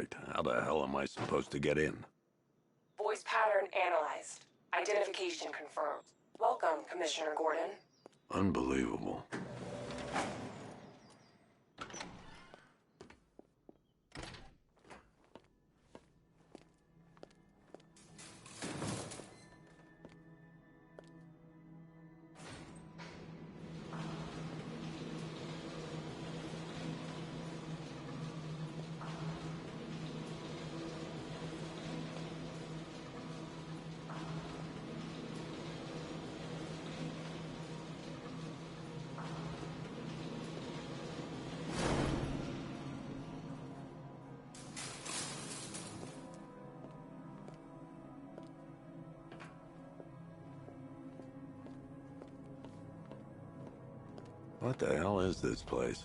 Right. How the hell am I supposed to get in? Voice pattern analyzed. Identification confirmed. Welcome, Commissioner Gordon. Unbelievable. What the hell is this place?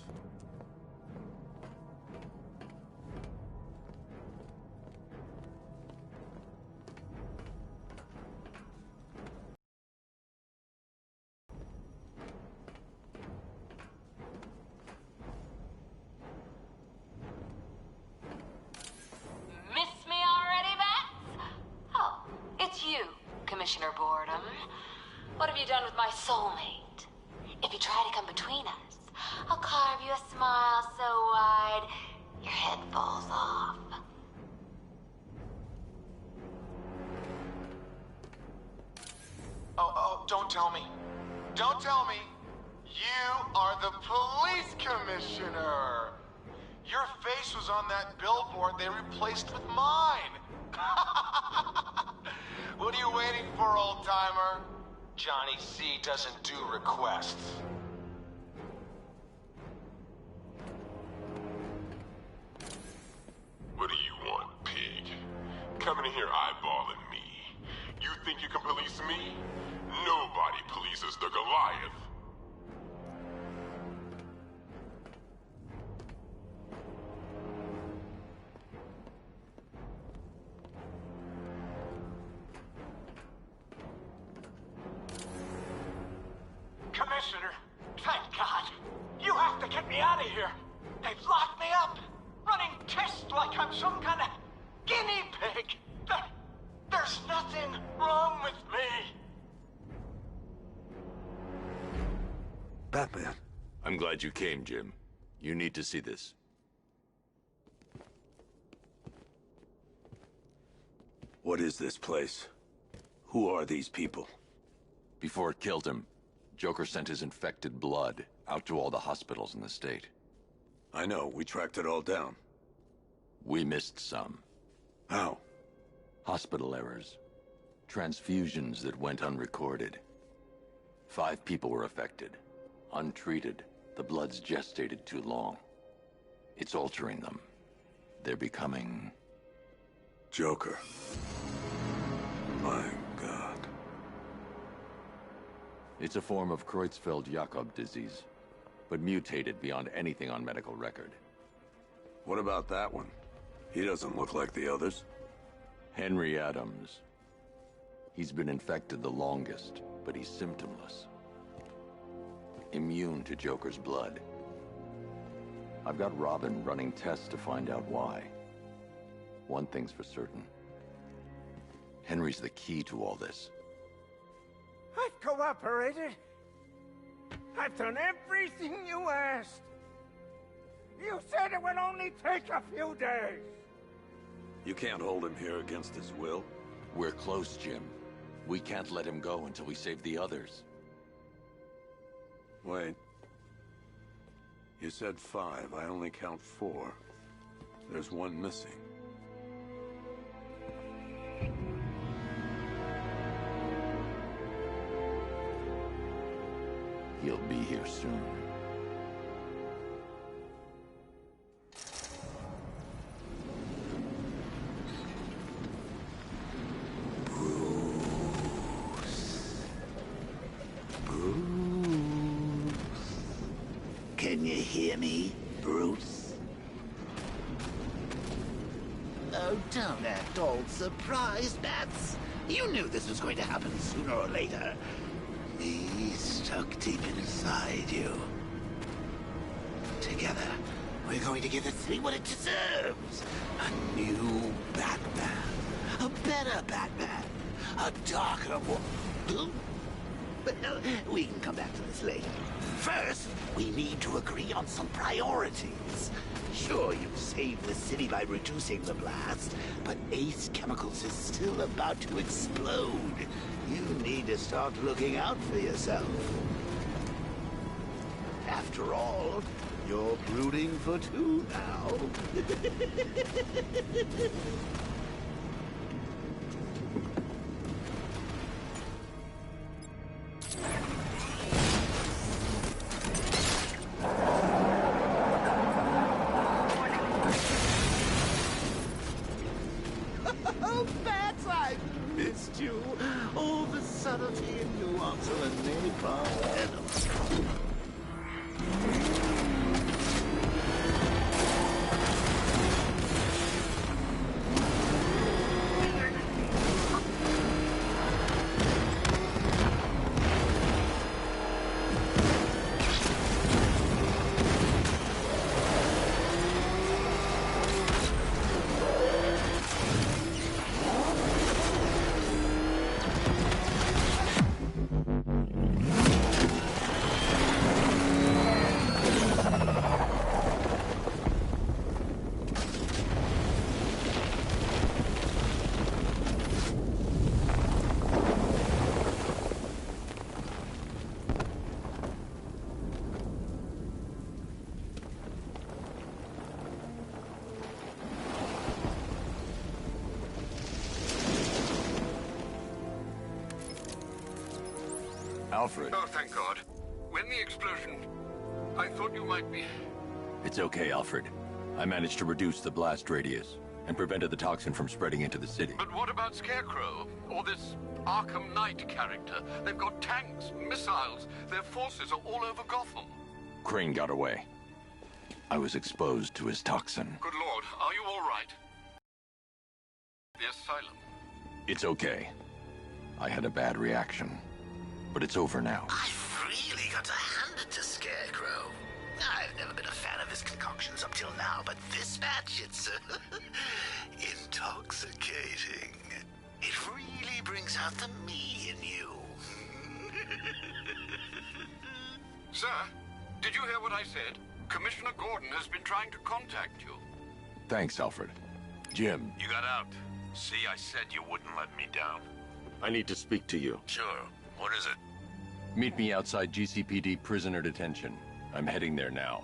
Miss me already, Bats? Oh, it's you, Commissioner Boredom. What have you done with my soulmate? If you try to come between us, I'll carve you a smile so wide, your head falls off. Oh, don't tell me. Don't tell me. You are the police commissioner. Your face was on that billboard they replaced with mine. What are you waiting for, old-timer? Johnny C doesn't do requests. What do you want, pig? Coming in here eyeballing me. You think you can police me? Nobody polices the Goliath. Commissioner, thank God. You have to get me out of here. They've locked me up, running tests like I'm some kind of guinea pig. There's nothing wrong with me. Batman. I'm glad you came, Jim. You need to see this. What is this place? Who are these people? Before it killed him, Joker sent his infected blood out to all the hospitals in the state. I know, we tracked it all down. We missed some. How? Hospital errors. Transfusions that went unrecorded. 5 people were affected. Untreated, the blood's gestated too long. It's altering them. They're becoming... Joker. My God. It's a form of Creutzfeldt-Jakob disease, but mutated beyond anything on medical record. What about that one? He doesn't look like the others. Henry Adams. He's been infected the longest, but he's symptomless. Immune to Joker's blood. I've got Robin running tests to find out why. One thing's for certain. Henry's the key to all this. I've cooperated. I've done everything you asked. You said it would only take a few days. You can't hold him here against his will. We're close, Jim. We can't let him go until we save the others. Wait. You said 5. I only count 4. There's one missing. He'll be here soon. Can you hear me, Bruce? Oh, don't act all surprised, Bats. You knew this was going to happen sooner or later. Me stuck deep inside you. Together, We're going to give the city what it deserves. A new Batman. A better Batman. A darker one. Well, we can come back to this later. First, we need to agree on some priorities. Sure, you've saved the city by reducing the blast, but Ace Chemicals is still about to explode. You need to start looking out for yourself. After all, you're brooding for two now. Oh, Bats, I missed you. All the subtlety and nuance of a napalm venom. Alfred. Oh, thank God. When the explosion... I thought you might be... It's okay, Alfred. I managed to reduce the blast radius and prevented the toxin from spreading into the city. But what about Scarecrow? Or this Arkham Knight character? They've got tanks, missiles. Their forces are all over Gotham. Crane got away. I was exposed to his toxin. Good Lord, are you all right? The asylum. It's okay. I had a bad reaction. But it's over now. I've really got to hand it to Scarecrow. I've never been a fan of his concoctions up till now, but this batch, it's intoxicating. It really brings out the me in you. Sir, did you hear what I said? Commissioner Gordon has been trying to contact you. Thanks, Alfred. Jim. You got out. See, I said you wouldn't let me down. I need to speak to you. Sure. What is it? Meet me outside GCPD prisoner detention. I'm heading there now.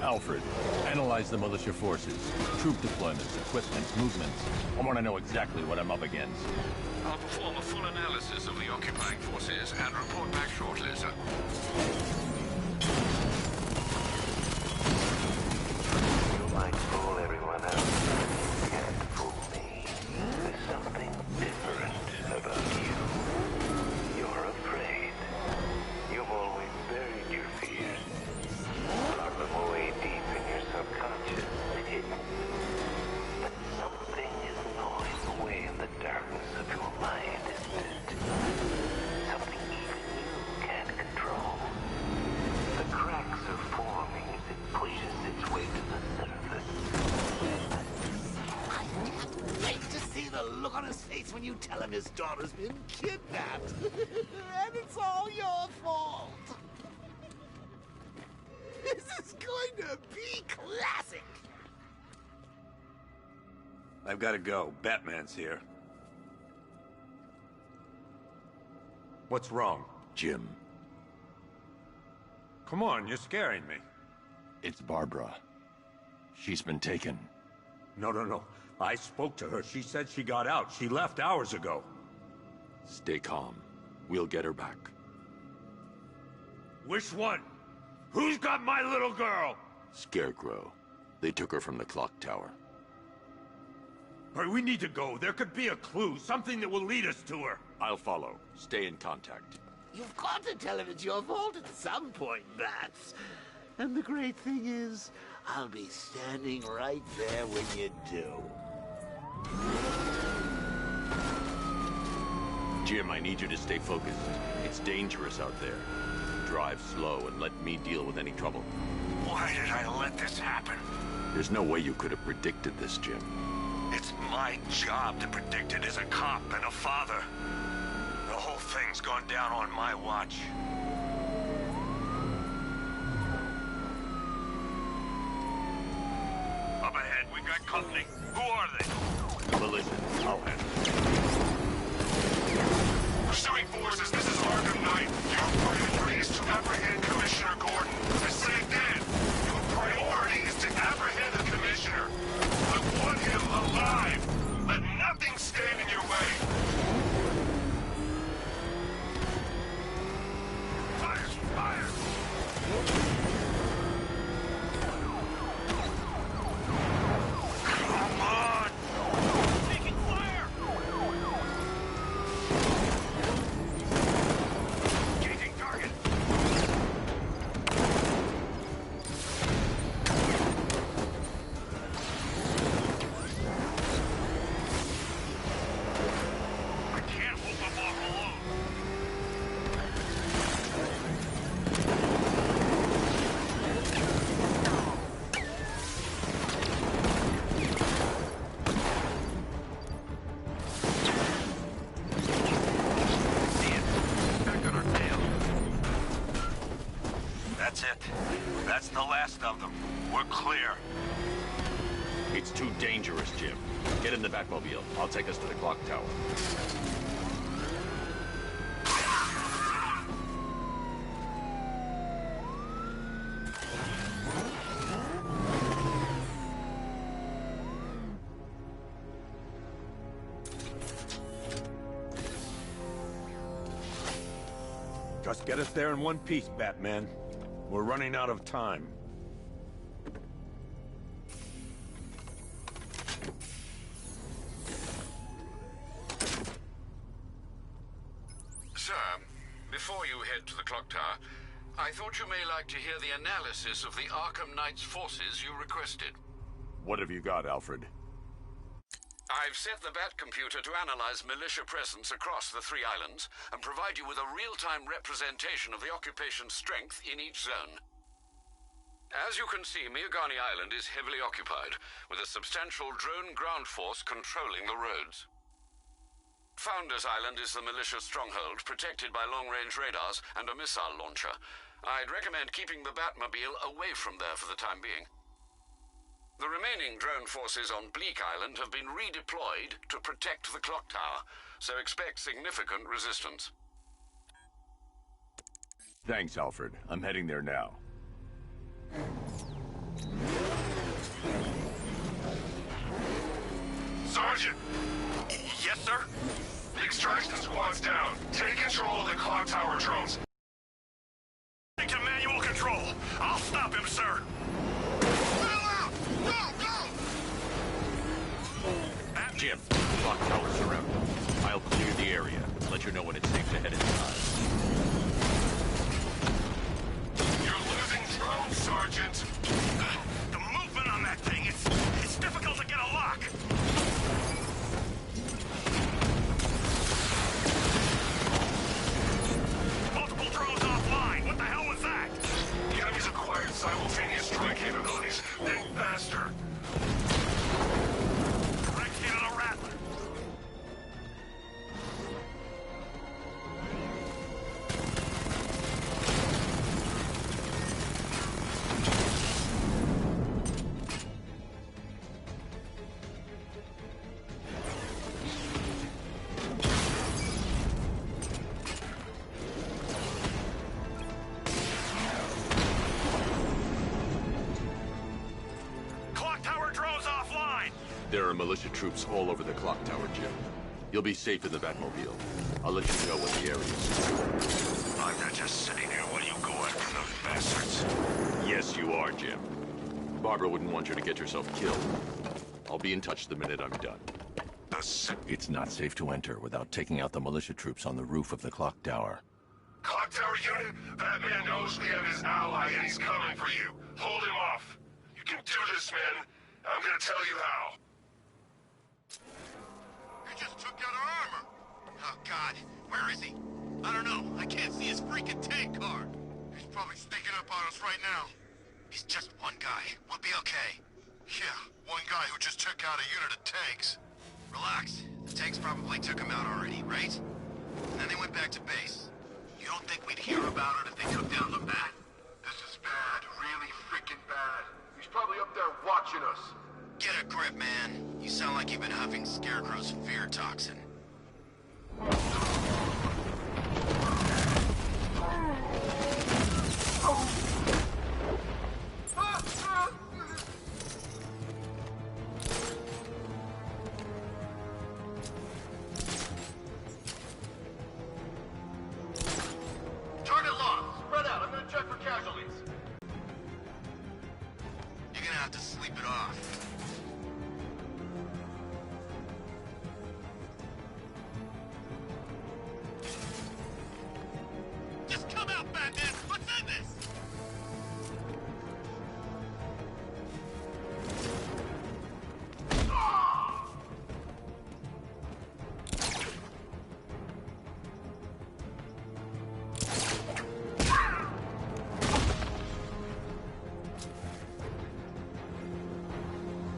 Alfred, analyze the militia forces, troop deployments, equipment, movements. I want to know exactly what I'm up against. I'll perform a full analysis of the occupying forces and report back shortly, sir. You might fool everyone else. You can't fool me. There's something different about you. You're afraid. You've always buried your fears. Locked them away deep in your subconscious, hidden. But something is gnawing away in the darkness of your mind, isn't it? Something even you can't control. The cracks are forming as it pushes its way to the surface. I can't wait to see the look on his face when you tell him his daughter's been kidnapped. And it's all your fault. This is going to be classic. I've got to go. Batman's here. What's wrong? Jim, Come on, you're scaring me. it's Barbara. She's been taken. No. I spoke to her. She said she got out. She left hours ago. Stay calm. We'll get her back. Which one? Who's got my little girl? Scarecrow. They took her from the clock tower. All right, we need to go. There could be a clue, something that will lead us to her. I'll follow. Stay in contact. You've got to tell him it's your fault at some point, Bats. And the great thing is, I'll be standing right there when you do. Jim, I need you to stay focused. It's dangerous out there. Drive slow and let me deal with any trouble. Why did I let this happen? There's no way you could have predicted this, Jim. It's my job to predict it as a cop and a father. The whole thing's gone down on my watch. Up ahead, we got company. Who are they? Militia, I'll handle it. Pursuing forces, this is Arkham Knight. Your priority is to apprehend Commissioner Gordon. I say again, your priority is to apprehend the Commissioner. I want him alive. Let nothing stand in your way. Fire! Fire! Come on! Taking fire! Engaging target! I can't hold them off alone. See it. Back on our tail. That's it. That's the last of them. We're clear. It's too dangerous, Jim. Get in the Batmobile. I'll take us to the clock tower. Just get us there in one piece, Batman. We're running out of time. Sir, before you head to the clock tower, I thought you may like to hear the analysis of the Arkham Knight's forces you requested. What have you got, Alfred? I've set the Bat computer to analyze militia presence across the 3 islands and provide you with a real-time representation of the occupation's strength in each zone. As you can see, Miagani Island is heavily occupied, with a substantial drone ground force controlling the roads. Founders Island is the militia stronghold, protected by long-range radars and a missile launcher. I'd recommend keeping the Batmobile away from there for the time being. The remaining drone forces on Bleak Island have been redeployed to protect the clock tower, so expect significant resistance. Thanks, Alfred. I'm heading there now. Sergeant! Yes, sir? The extraction squad's down. Take control of the clock tower drones. To manual control. I'll stop him, sir. Jim, clock tower surrounded. I'll clear the area. Let you know when it's safe to head inside. You're losing drones, Sergeant. The movement on that thing, it's difficult to get a lock. Multiple drones offline. What the hell was that? The enemy's acquired simultaneous strike capabilities. Then faster. There are militia troops all over the clock tower, Jim. You'll be safe in the Batmobile. I'll let you know when the area is. I'm not just sitting here while you go after those bastards. Yes, you are, Jim. Barbara wouldn't want you to get yourself killed. I'll be in touch the minute I'm done. It's not safe to enter without taking out the militia troops on the roof of the clock tower. Clock tower unit, Batman knows we have his ally and he's coming for you. Hold him off. You can do this, man. I'm gonna tell you how. You just took out our armor. Oh, God. Where is he? I don't know. I can't see his freaking tank car. He's probably sneaking up on us right now. He's just one guy. We'll be okay. Yeah, one guy who just took out a unit of tanks. Relax. The tanks probably took him out already, right? And then they went back to base. You don't think we'd hear about it if they took down the bat? This is bad. Really freaking bad. He's probably up there watching us. Get a grip, man. You sound like you've been huffing Scarecrow's fear toxin. Target lost. Spread out. I'm gonna check for casualties. You're gonna have to sleep it off. Just come out, Batman! What's in this?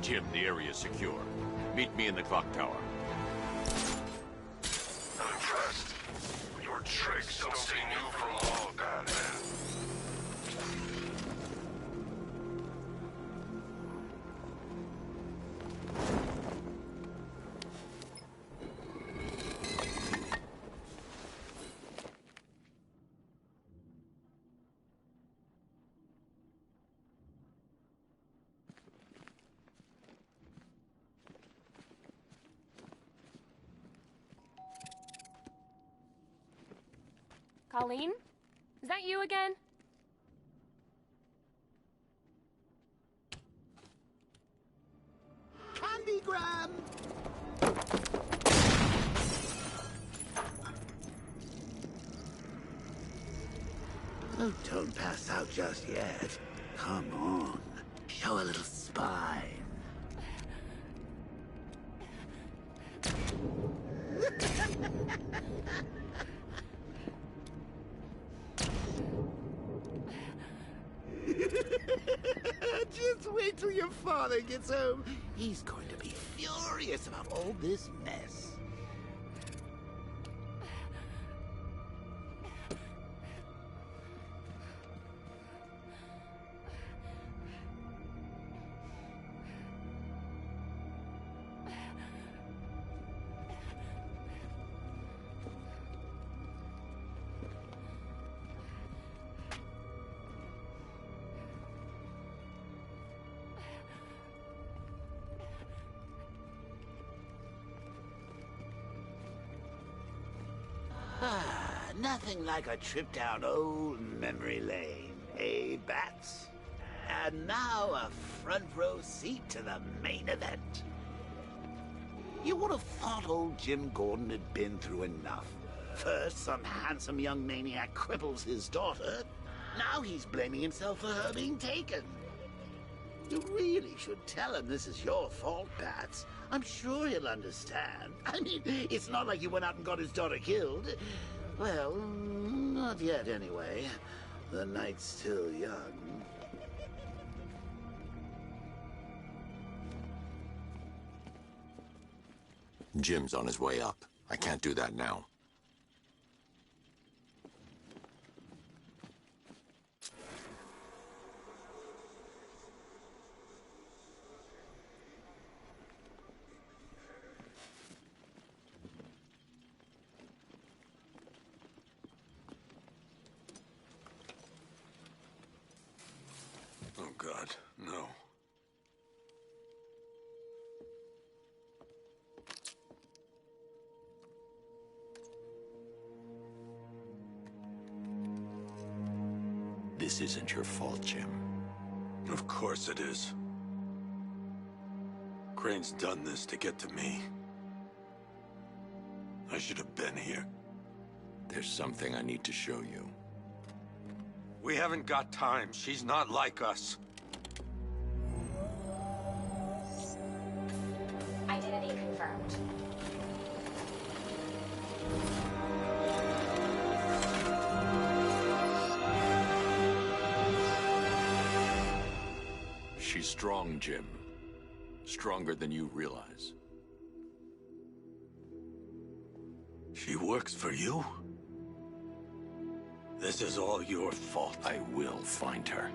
Jim, the area is secure. Meet me in the clock tower. I'm impressed. Your tricks don't stay new for long, Batman. Colleen? Is that you again? Candygram! Oh, don't pass out just yet. Come on. Show a little spine. Just wait till your father gets home. He's going to be furious about all this mess. Nothing like a trip down old memory lane, eh, Bats? And now a front row seat to the main event. You would have thought old Jim Gordon had been through enough. First, some handsome young maniac cripples his daughter. Now he's blaming himself for her being taken. You really should tell him this is your fault, Bats. I'm sure he'll understand. I mean, it's not like you went out and got his daughter killed. Well, not yet anyway. The night's still young. Jim's on his way up. I can't do that now. Oh, God, no. This isn't your fault, Jim. Of course it is. Crane's done this to get to me. I should have been here. There's something I need to show you. We haven't got time. She's not like us. Identity confirmed. She's strong, Jim. Stronger than you realize. She works for you? This is all your fault. I will find her.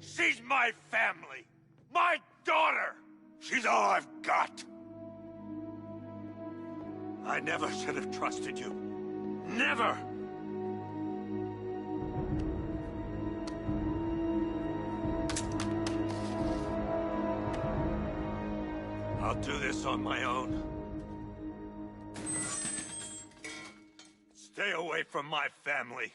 She's my family! My daughter! She's all I've got! I never should have trusted you. Never! I'll do this on my own. Stay away from my family.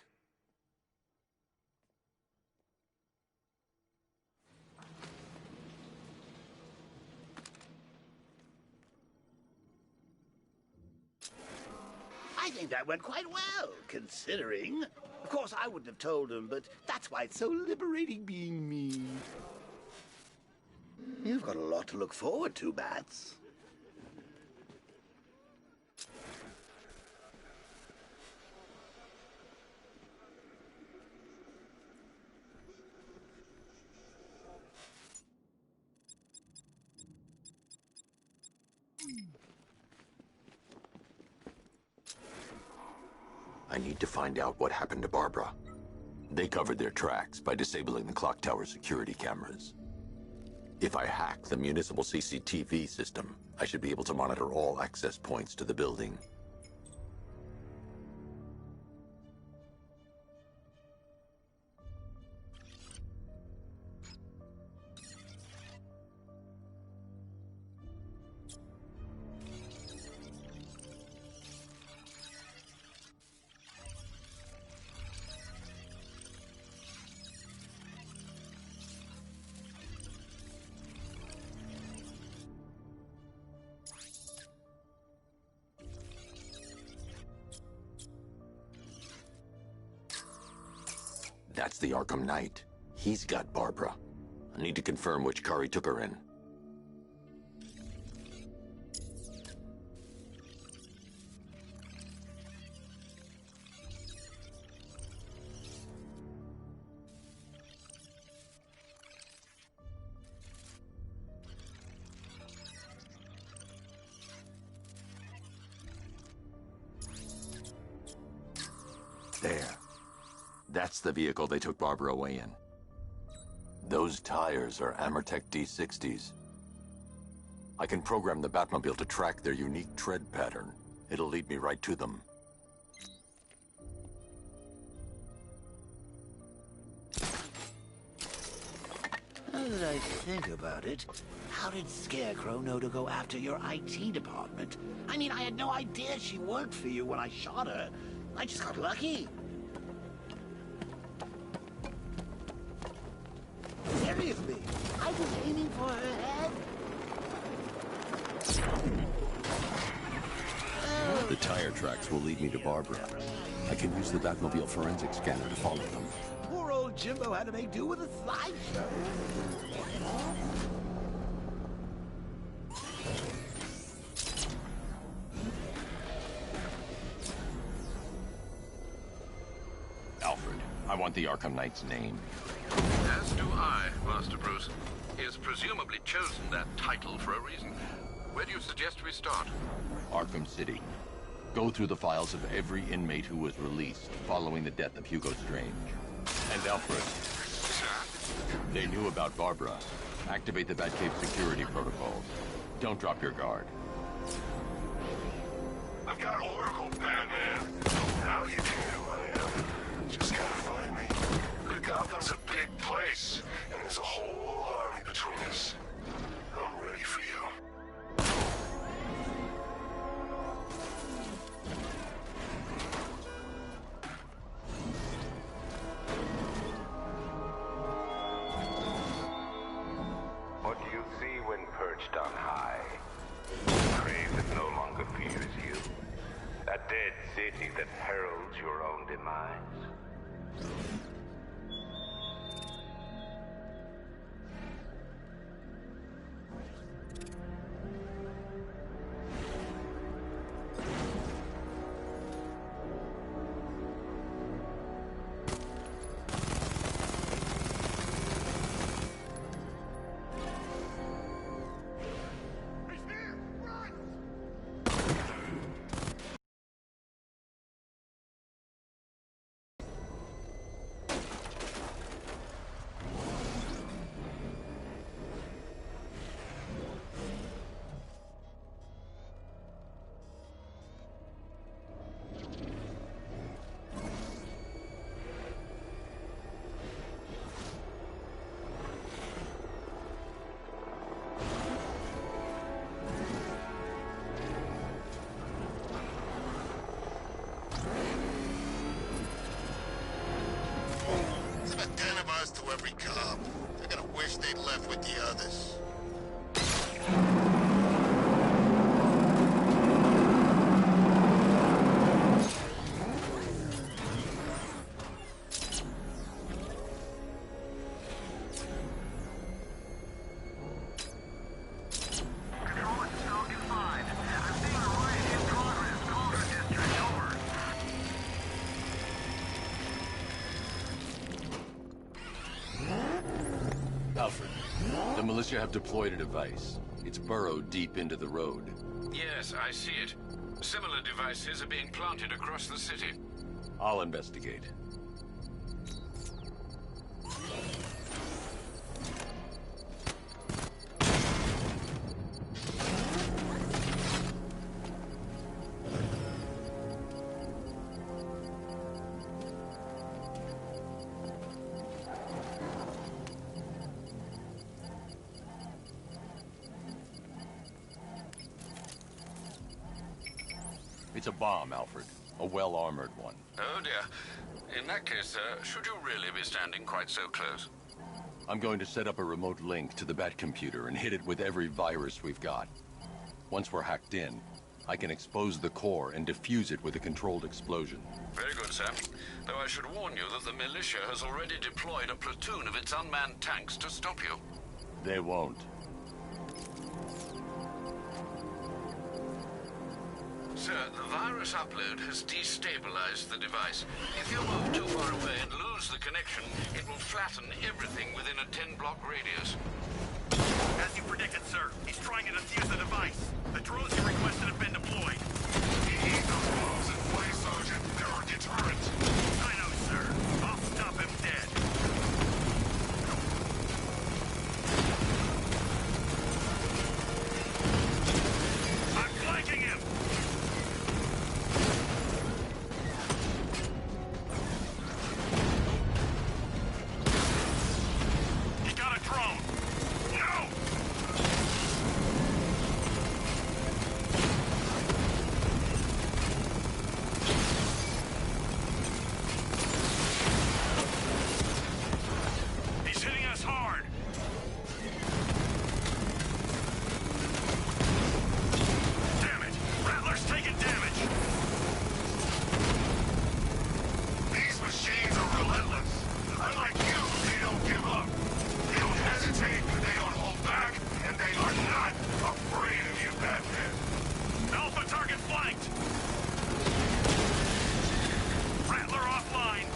I think that went quite well, considering. Of course, I wouldn't have told him, but that's why it's so liberating being me. You've got a lot to look forward to, Bats. I need to find out what happened to Barbara. They covered their tracks by disabling the clock tower security cameras. If I hack the municipal CCTV system, I should be able to monitor all access points to the building. That's the Arkham Knight. He's got Barbara. I need to confirm which car he took her in. There. That's the vehicle they took Barbara away in. Those tires are Amertech D60s. I can program the Batmobile to track their unique tread pattern. It'll lead me right to them. Now that I think about it, how did Scarecrow know to go after your IT department? I mean, I had no idea she worked for you when I shot her. I just got lucky. Seriously, I was aiming for her head. The tire tracks will lead me to Barbara. I can use the Batmobile forensic scanner to follow them. Poor old Jimbo had to make do with a slideshow. Alfred, I want the Arkham Knight's name. As do I, Master Bruce. He has presumably chosen that title for a reason. Where do you suggest we start? Arkham City. Go through the files of every inmate who was released following the death of Hugo Strange. And Alfred. Sir? They knew about Barbara. Activate the Batcave security protocols. Don't drop your guard. I've got Oracle, Batman. Now you can who I am. Just gotta find me. Gotham's a big place, and there's a whole army between us. I'm ready for you. What do you see when perched on high? A grave that no longer fears you. A dead city that heralds your own demise. to every cop. They're gonna wish they'd left with the others. Alfred, the militia have deployed a device. It's burrowed deep into the road. Yes, I see it. Similar devices are being planted across the city. I'll investigate. It's a bomb, Alfred. A well-armored one. Oh dear. In that case, sir, should you really be standing quite so close? I'm going to set up a remote link to the Bat computer and hit it with every virus we've got. Once we're hacked in, I can expose the core and defuse it with a controlled explosion. Very good, sir. Though I should warn you that the militia has already deployed a platoon of its unmanned tanks to stop you. They won't. Sir, the virus upload has destabilized the device. If you move too far away and lose the connection, it will flatten everything within a 10-block radius. As you predicted, sir, he's trying to defuse the device. The drones you requested have been deployed. We need those bombs in play, Sergeant. They're our deterrent. I know, sir. I'll stop him dead. I'm flanking him! He got a drone! No! He's hitting us hard! Damn it! Rattler's taking damage! These machines are relentless. Unlike you, they don't give up. They don't hesitate, they don't hold back, and they are not afraid of you, Batman. Alpha target flanked! Rattler offline!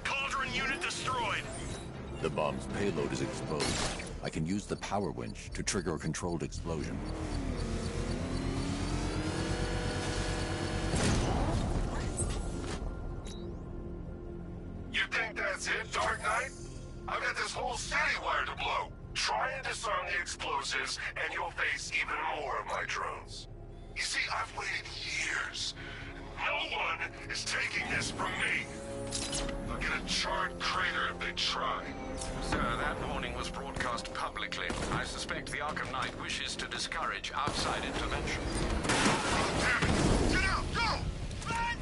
Cauldron unit destroyed! The bomb's payload is exposed. I can use the power winch to trigger a controlled explosion. You think that's it, Dark Knight? I've got this whole city wired to blow. Try and disarm the explosives, and you'll face even more of my drones. You see, I've waited years. No one is taking this from me. They'll get a charred crater if they try. Sir, that warning was broadcast publicly. I suspect the Arkham Knight wishes to discourage outside intervention. Damn it! Get out! Go! Run!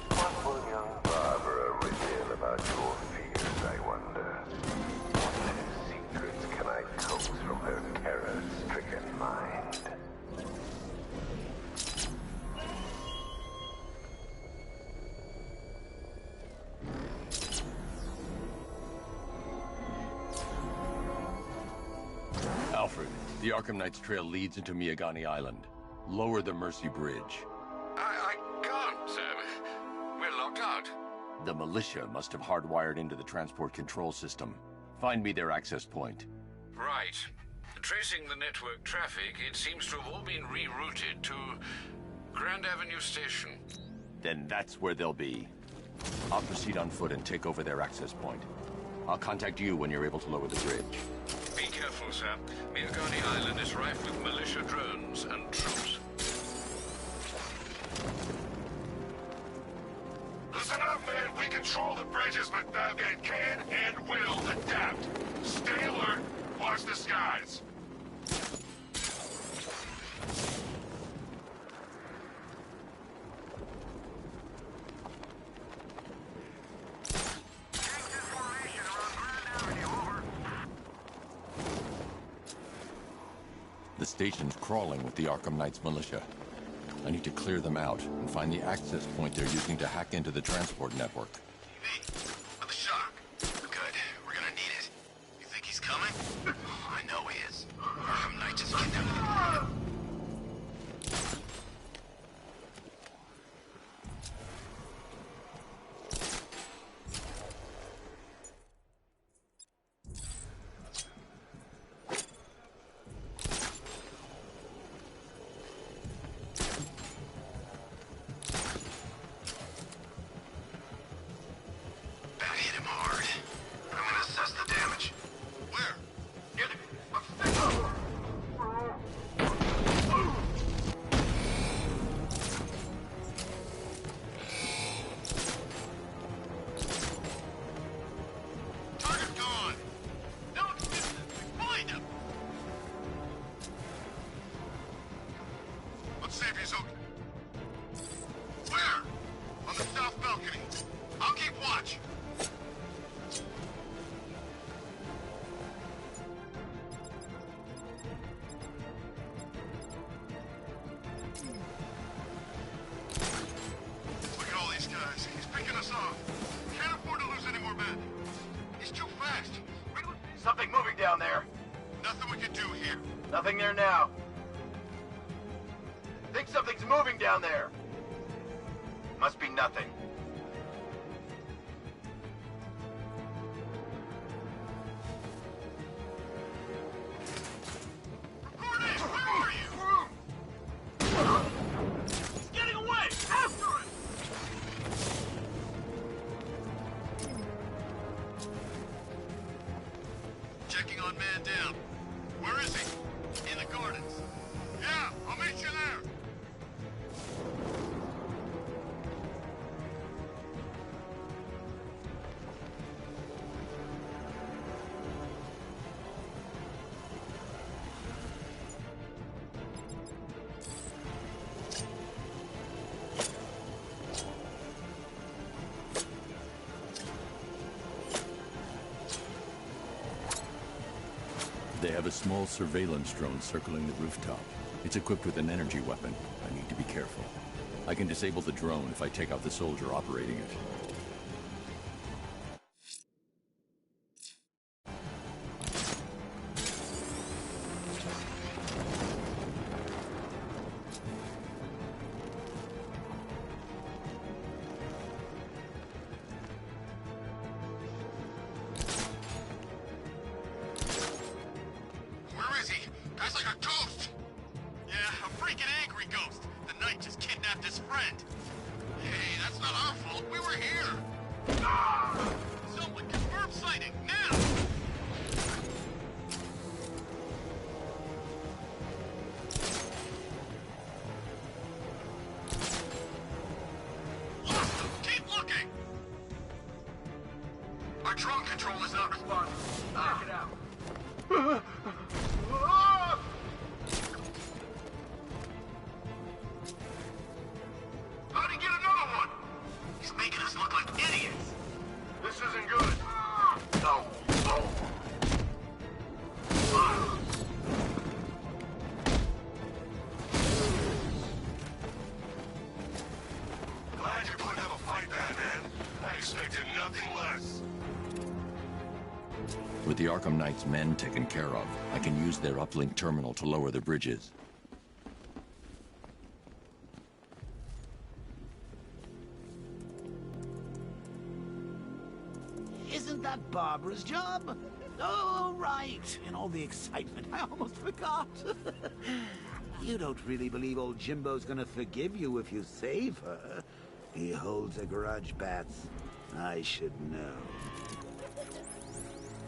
What will young Barbara reveal about your fears, I wonder? What secrets can I coax from her terror-stricken mind? Alfred, the Arkham Knight's trail leads into Miagani Island. Lower the Mercy Bridge. I can't, sir. We're locked out. The militia must have hardwired into the transport control system. Find me their access point. Right. Tracing the network traffic, it seems to have all been rerouted to Grand Avenue Station. Then that's where they'll be. I'll proceed on foot and take over their access point. I'll contact you when you're able to lower the bridge. Be careful, sir. Miagani Island is rife with militia drones and troops. Listen up, man. We control the bridges, but Batman can and will adapt. Stay alert. Watch the skies. The station's crawling with the Arkham Knight's militia. I need to clear them out and find the access point they're using to hack into the transport network. For the shock. Good. We're gonna need it. You think he's coming? I know he is. Arkham Knight just kidnapped him. Something moving down there. Nothing we can do here. Nothing there now. Think something's moving down there. Must be nothing. Cortez, where are you? He's getting away! After him! Checking on man down. Where is he? In the gardens. Yeah, I'll meet you there. They have a small surveillance drone circling the rooftop. It's equipped with an energy weapon. I need to be careful. I can disable the drone if I take out the soldier operating it. Guy's like a ghost! Yeah, a freaking angry ghost. The Knight just kidnapped his friend. Hey, that's not our fault. We were here. Ah! Someone confirm sighting, now! Lost him! Keep looking! Our drone control is not responding. Check it out. How'd he get another one? He's making us look like idiots. This isn't good. No. Oh. Glad you're putting up a fight, Batman. I expected nothing less. With the Arkham Knight's men taken care of, I can use their uplink terminal to lower the bridges. Isn't that Barbara's job? Oh, right. In all the excitement, I almost forgot. You don't really believe old Jimbo's gonna forgive you if you save her. He holds a grudge, Bats. I should know.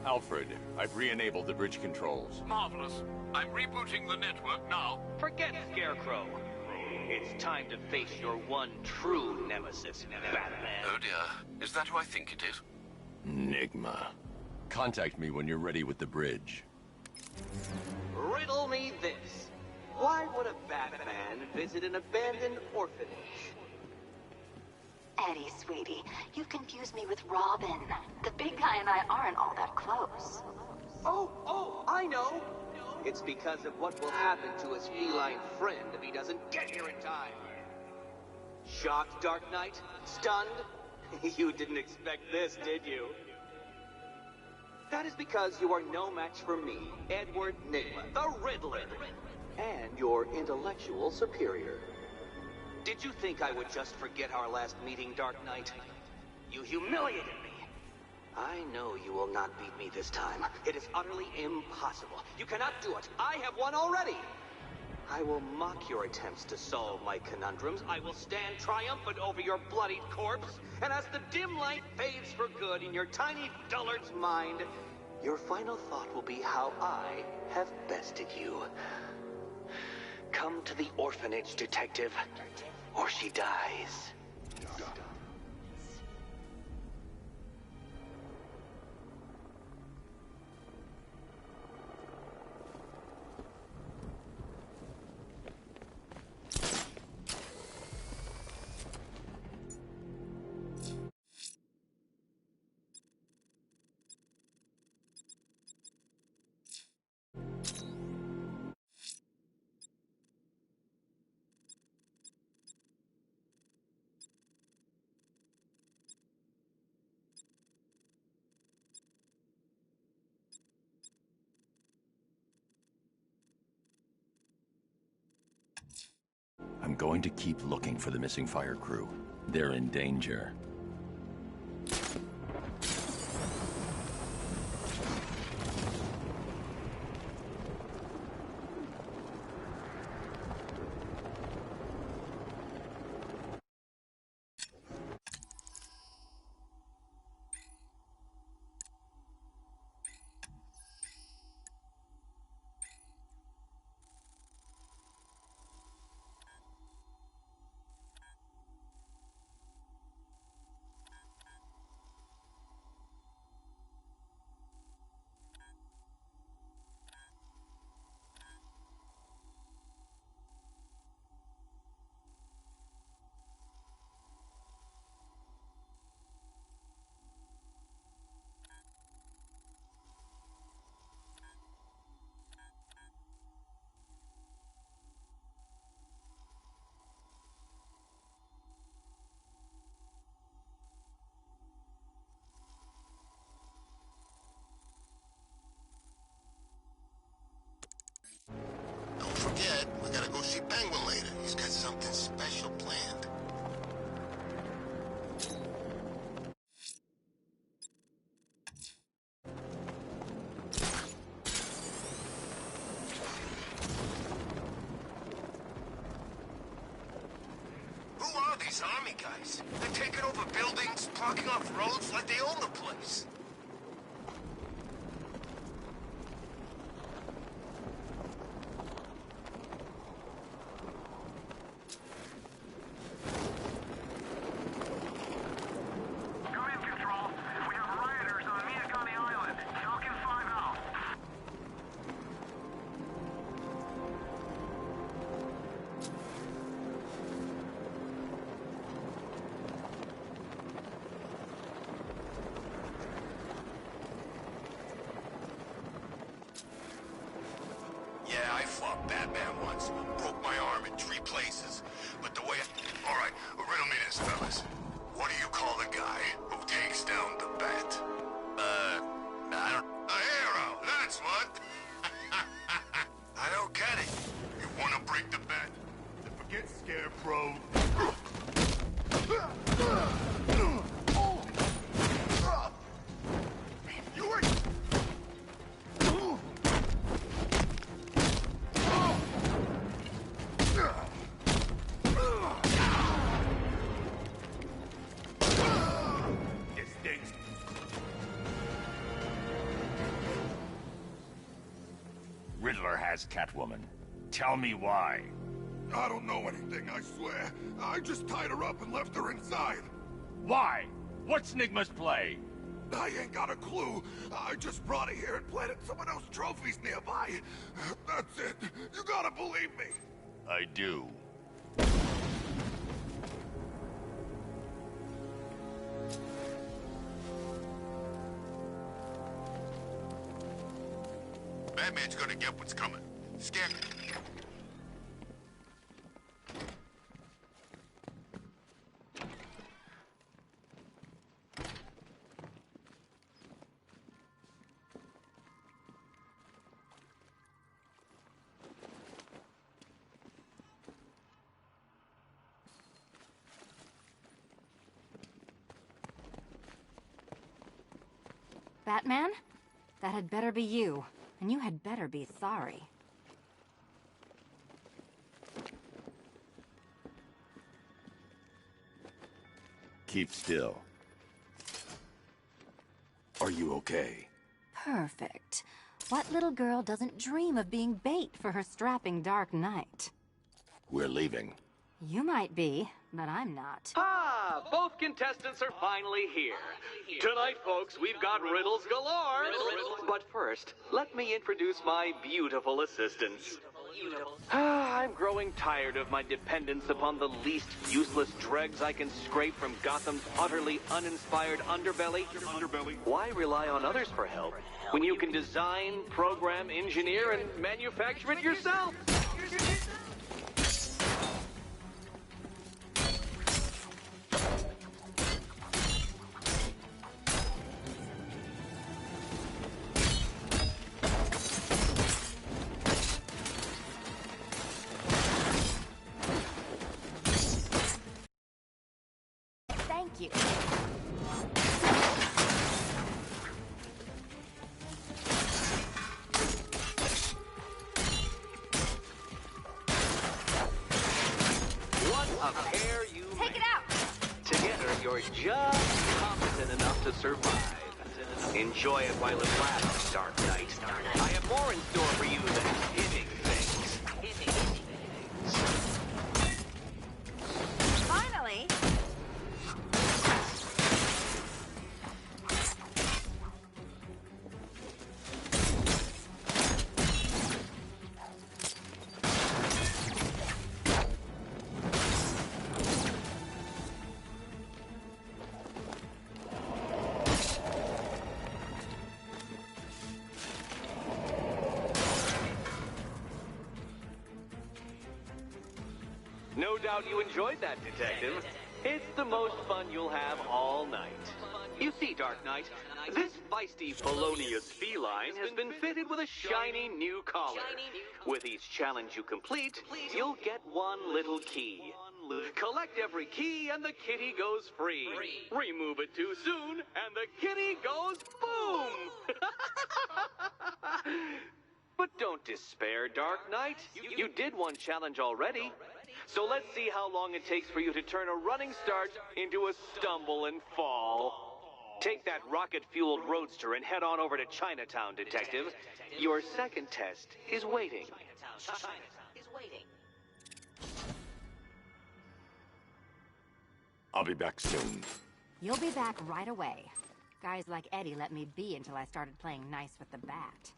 Alfred, I've re-enabled the bridge controls. Marvelous. I'm rebooting the network now. Forget Scarecrow. It's time to face your one true nemesis, Batman. Oh dear. Is that who I think it is? Enigma. Contact me when you're ready with the bridge. Riddle me this. Why would a Batman visit an abandoned orphanage? Eddie, sweetie, you've confused me with Robin. The big guy and I aren't all that close. Oh, I know. It's because of what will happen to his feline friend if he doesn't get here in time. Shocked, Dark Knight? Stunned? You didn't expect this, did you? That is because you are no match for me, Edward Nigma, the Riddler, and your intellectual superior. Did you think I would just forget our last meeting, Dark Knight? You humiliated me. I know you will not beat me this time. It is utterly impossible. You cannot do it. I have won already. I will mock your attempts to solve my conundrums. I will stand triumphant over your bloodied corpse. And as the dim light fades for good in your tiny dullard's mind, your final thought will be how I have bested you. Come to the orphanage, detective, or she dies. I'm going to keep looking for the missing fire crew. They're in danger. Don't forget, we gotta go see Penguin later. He's got something special planned. Who are these army guys? They're taking over buildings, blocking off roads like they own the place. Yeah, I fought Batman once. Broke my arm in 3 places. But the way I... All right, riddle me this, fellas. What do you call the guy who takes down the Bat? I don't... A hero, that's what! I don't get it. You want to break the Bat? Then forget Scarecrow. You were... has Catwoman. Tell me why. I don't know anything, I swear. I just tied her up and left her inside. Why? What's Nigma's play? I ain't got a clue. I just brought her here and planted someone else's trophies nearby. That's it. You gotta believe me. I do. Batman's gonna get what's coming. Scare me. Batman? That had better be you. And you had better be sorry. Keep still. Are you okay? Perfect. What little girl doesn't dream of being bait for her strapping Dark Knight? We're leaving. You might be, but I'm not. Ah, both contestants are finally here. Tonight, folks, we've got riddles galore. But first, let me introduce my beautiful assistants. I'm growing tired of my dependence upon the least useless dregs I can scrape from Gotham's utterly uninspired underbelly. Why rely on others for help when you can design, program, engineer, and manufacture it yourself? Thank you. What a pair you Take it out! Together, you're just competent enough to survive. Enjoy it while it lasts, Dark Knight. I have more in store for you than hitting things. Finally! No doubt you enjoyed that, Detective. It's the most fun you'll have all night. You see, Dark Knight, this feisty felonious feline has been fitted with a shiny new collar. With each challenge you complete, you'll get one little key. Collect every key and the kitty goes free. Remove it too soon and the kitty goes boom! But don't despair, Dark Knight. You did one challenge already. So let's see how long it takes for you to turn a running start into a stumble and fall. Take that rocket-fueled roadster and head on over to Chinatown, Detective. Your second test is waiting. I'll be back soon. You'll be back right away. Guys like Eddie let me be until I started playing nice with the bat.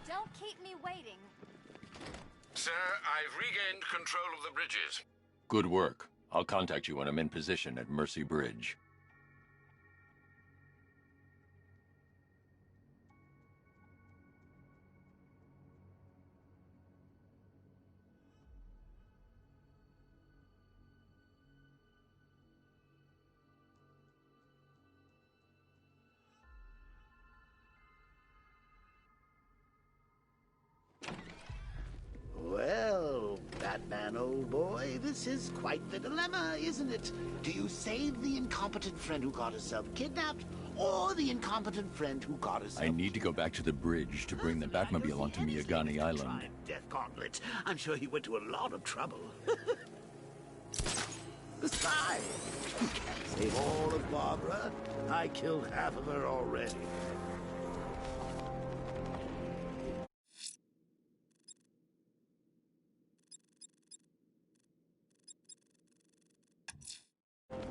Don't keep me waiting. Sir, I've regained control of the bridges. Good work. I'll contact you when I'm in position at Mercy Bridge. Well, Batman, old boy, this is quite the dilemma, isn't it? Do you save the incompetent friend who got herself kidnapped, or the incompetent friend who got herself... I need to go back to the bridge to bring the Batmobile onto Miyagani Island. Death Gauntlet. I'm sure he went to a lot of trouble. Besides, you can't save all of Barbara. I killed half of her already.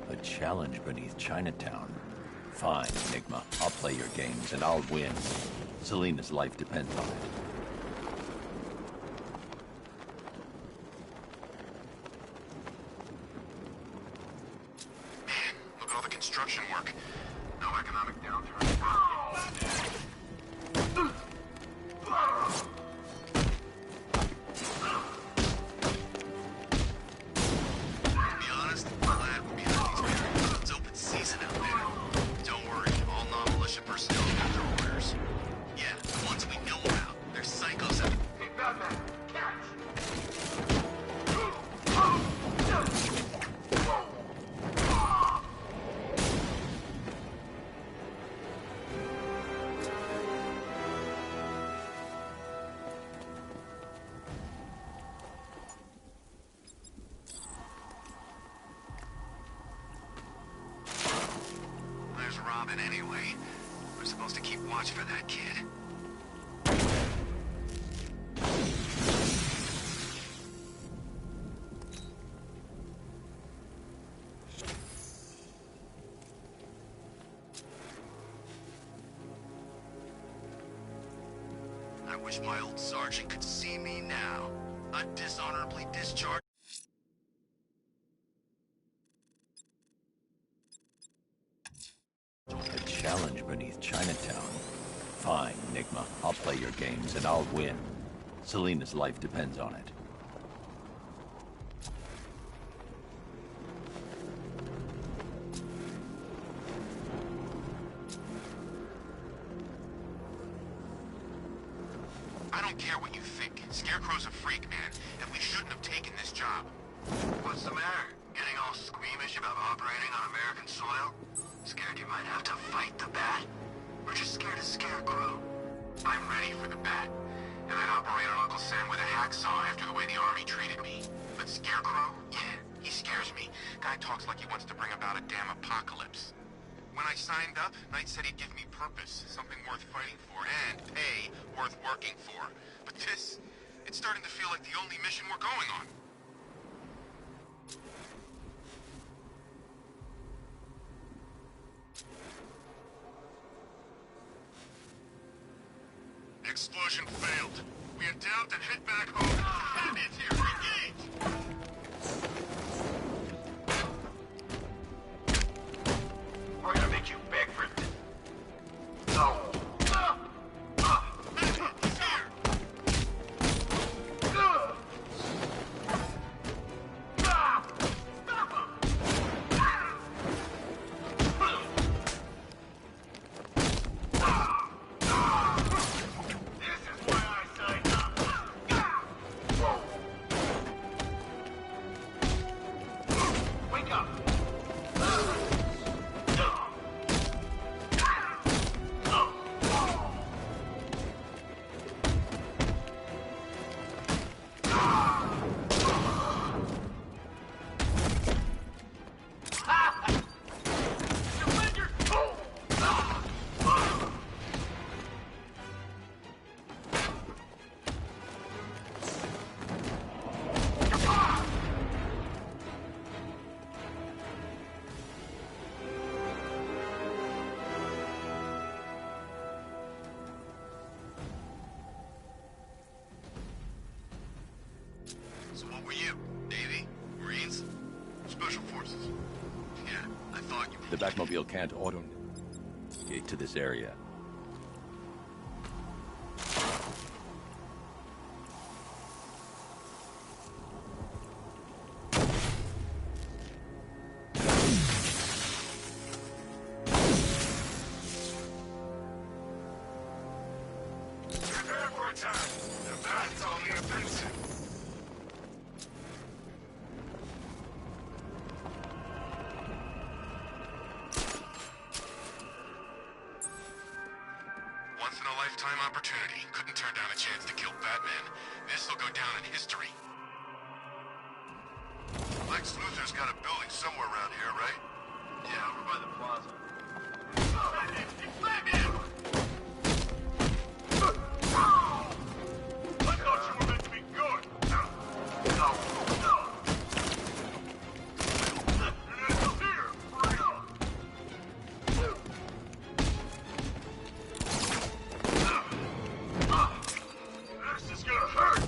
A challenge beneath Chinatown. Fine, Enigma. I'll play your games, and I'll win. Selena's life depends on it. Man, look at all the construction work. No economic downturn. To be honest, I'm glad we're behind these barriers. It's open season out there. Don't worry, all non-militia personnel have their orders. Yeah, the ones we know about. They're psychos out. Hey, Batman, there's Robin anyway. We're supposed to keep watch for that kid. I wish my old sergeant could see me now. A dishonorably discharged. A challenge beneath Chinatown. Fine, Enigma. I'll play your games, and I'll win. Selena's life depends on it. I don't care what you think. Scarecrow's a freak, man, and we shouldn't have taken this job. What's the matter? Getting all squeamish about operating on American soil? Scared you might have to fight the Bat? Or just scared of Scarecrow? I'm ready for the Bat. And I'd operate on Uncle Sam with a hacksaw after the way the Army treated me. But Scarecrow? Yeah, he scares me. Guy talks like he wants to bring about a damn apocalypse. When I signed up, Knight said he'd give me purpose, something worth fighting for, and pay worth working for. But this, it's starting to feel like the only mission we're going on. Explosion failed. We adapt and head back home. Bandits here, engage! We're gonna make you beg for it. No! He's here! Stop him! This is why I signed up. Wake up! So what were you? Navy? Marines? Special Forces? Yeah, I thought you were... The Batmobile can't auto... Gate to this area. Prepare for attack. The Bat's on the offensive. Once-in-a-lifetime opportunity. Couldn't turn down a chance to kill Batman. This'll go down in history. I Lex Luthor's got a building somewhere around here, right? Yeah, over by the plaza. I thought you were meant to be good. This is gonna hurt.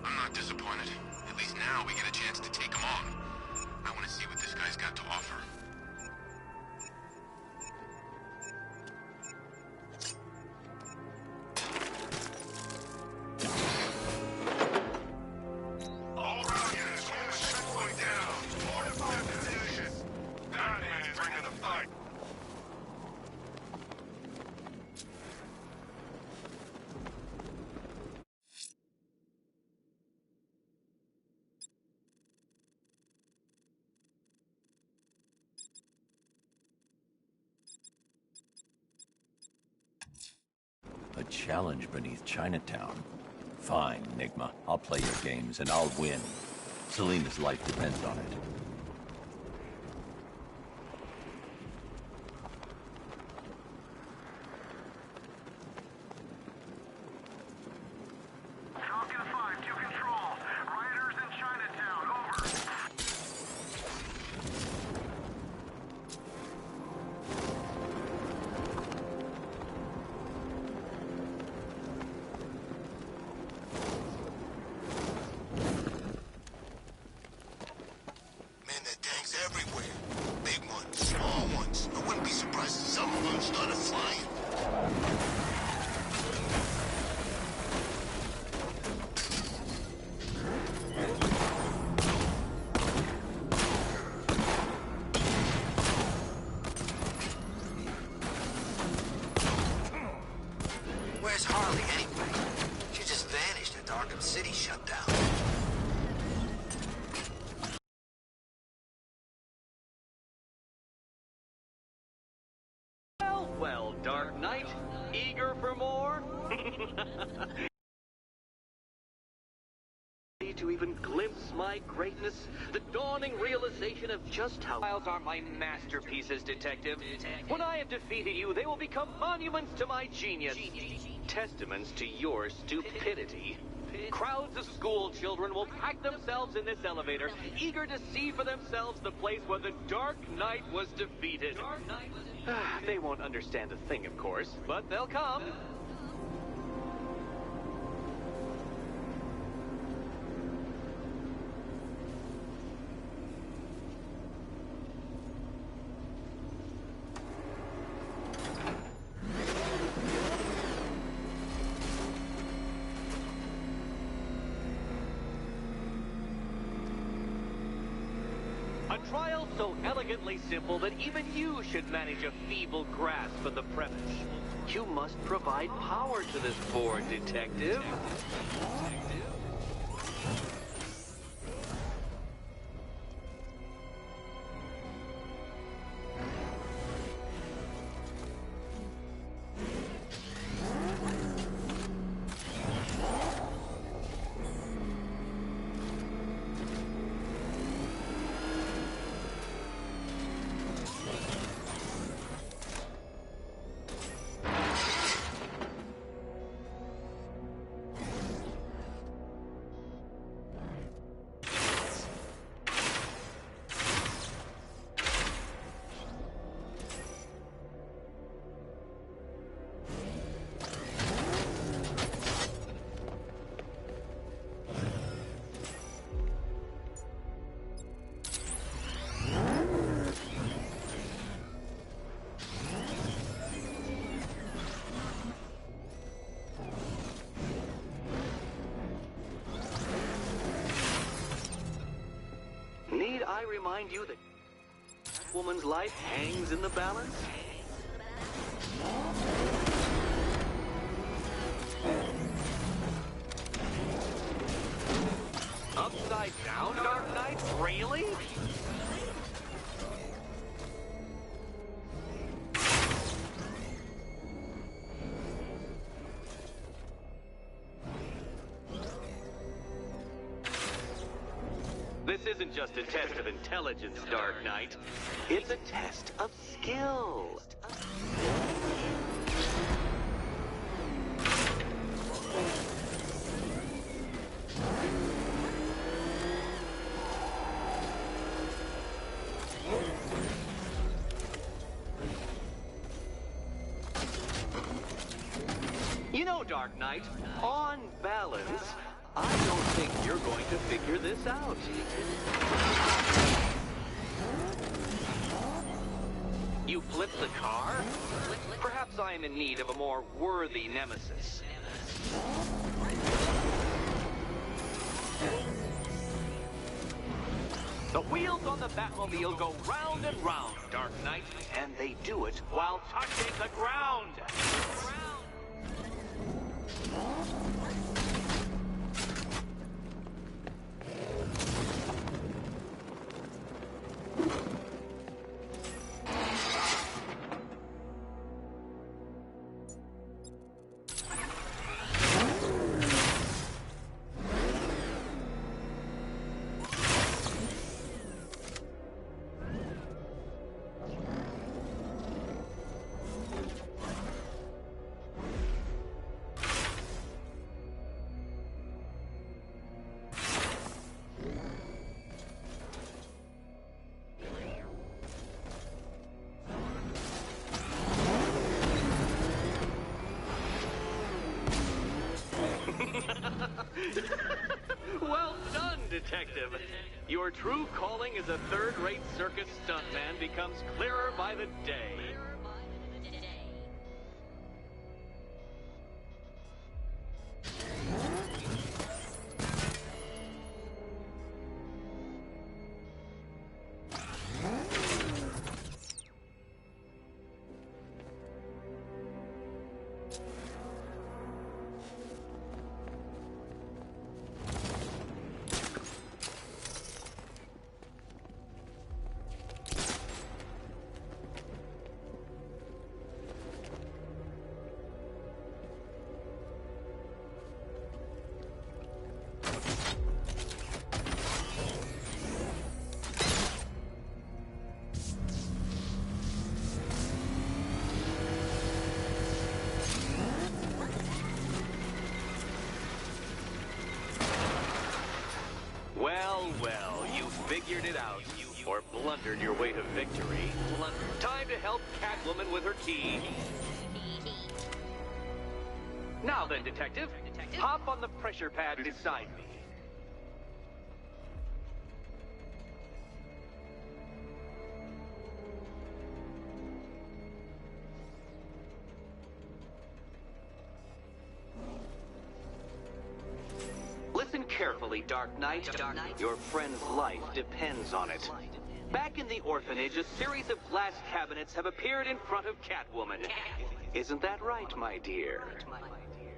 I'm not disappointed. At least now we get a chance to take him on. I want to see what this guy's got to offer. All around units, hold the checkpoint down. Fortify position. Batman is bringing the fight. A challenge beneath Chinatown. Fine, Enigma. I'll play your games and I'll win. Selena's life depends on it. Falcon 5 to control. Rioters in Chinatown, over. Man, there are tanks everywhere. Big ones, small ones. I wouldn't be surprised if some of them started flying. Where's Harley anyway? She just vanished after Arkham City shut down. Well, Dark Knight, eager for more? To even glimpse my greatness, the dawning realization of just how files are my masterpieces, Detective. When I have defeated you, they will become monuments to my genius, testaments to your stupidity. Crowds of school children will pack themselves in this elevator, eager to see for themselves the place where the Dark Knight was defeated. They won't understand a thing, of course, but they'll come. A trial so elegantly simple that even you should manage a feeble grasp of the premise. You must provide power to this board, Detective. remind you that that woman's life hangs in the balance? Upside down, Dark Knight? Really? This isn't just a test of intelligence, Dark Knight. It's a test of skill. You know, Dark Knight, on balance, I don't think you're going to figure this out. You flipped the car? Perhaps I am in need of a more worthy nemesis. The wheels on the Batmobile go round and round, Dark Knight, and they do it while touching the ground. Well done, Detective. Your true calling as a third-rate circus stuntman becomes clearer by the day. Well, you figured it out, or blundered your way to victory. Time to help Catwoman with her key. Now then, Detective, hop on the pressure pad beside me. Listen carefully, Dark Knight. Your friend's life depends on it. Back in the orphanage, a series of glass cabinets have appeared in front of Catwoman. Isn't that right, my dear?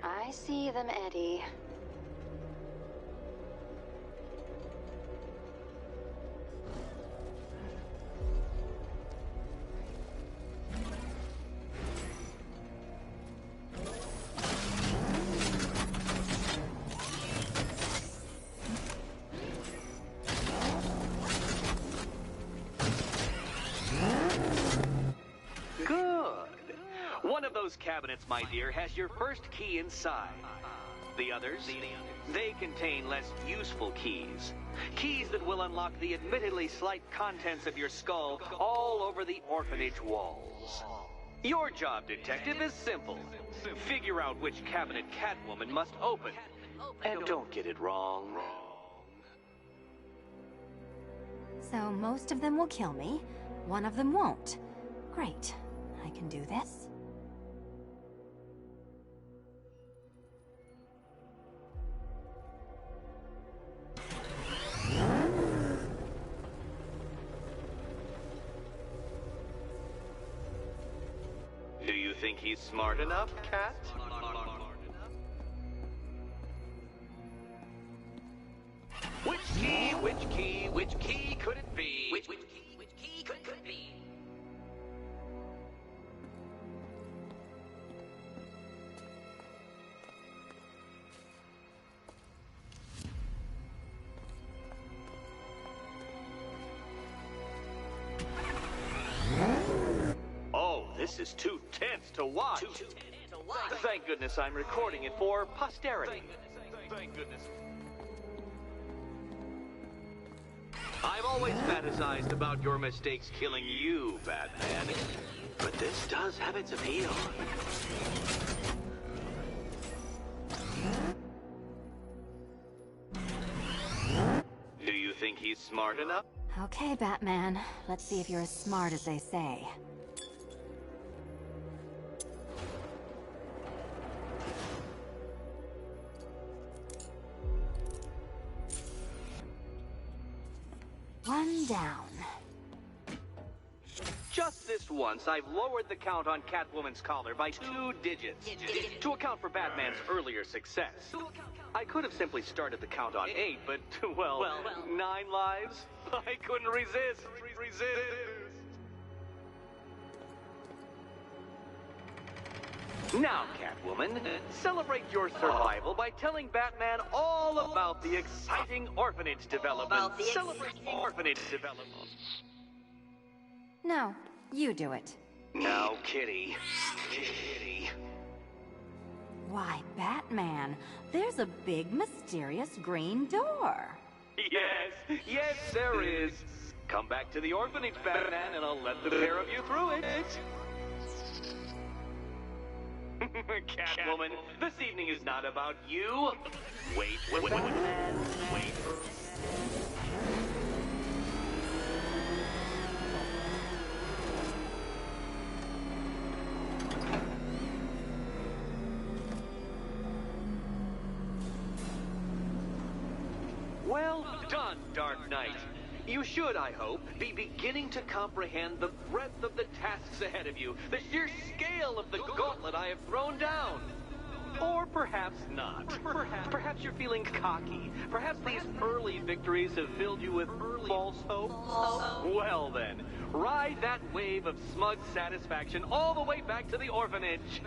I see them, Eddie. One of those cabinets, my dear, has your first key inside. The others, they contain less useful keys. Keys that will unlock the admittedly slight contents of your skull all over the orphanage walls. Your job, Detective, is simple. Figure out which cabinet Catwoman must open. And don't get it wrong. So most of them will kill me. One of them won't. Great. I can do this. he's smart enough, Cat? Which key could it be? Which key could it be? Oh, this is too tense to watch. Thank goodness I'm recording it for posterity. Thank goodness. I've always fantasized about your mistakes killing you, Batman. But this does have its appeal. Do you think he's smart enough? Okay, Batman. Let's see if you're as smart as they say. One down. Just this once, I've lowered the count on Catwoman's collar by 2 digits to account for Batman's earlier success. I could have simply started the count on 8, but, well, 9 lives? I couldn't resist. Now, Catwoman, celebrate your survival by telling Batman all about the exciting orphanage development. Celebrate orphanage development. No, you do it. Now, Kitty. Why, Batman, there's a big, mysterious green door. Yes, there is. Come back to the orphanage, Batman, and I'll let the pair of you through it. Catwoman, this evening is not about you. Wait. Well done, Dark Knight. You should, I hope, be beginning to comprehend the breadth of the tasks ahead of you, the sheer scale of the gauntlet I have thrown down. Or perhaps not. Perhaps you're feeling cocky. Perhaps these early victories have filled you with false hope. Well then, ride that wave of smug satisfaction all the way back to the orphanage.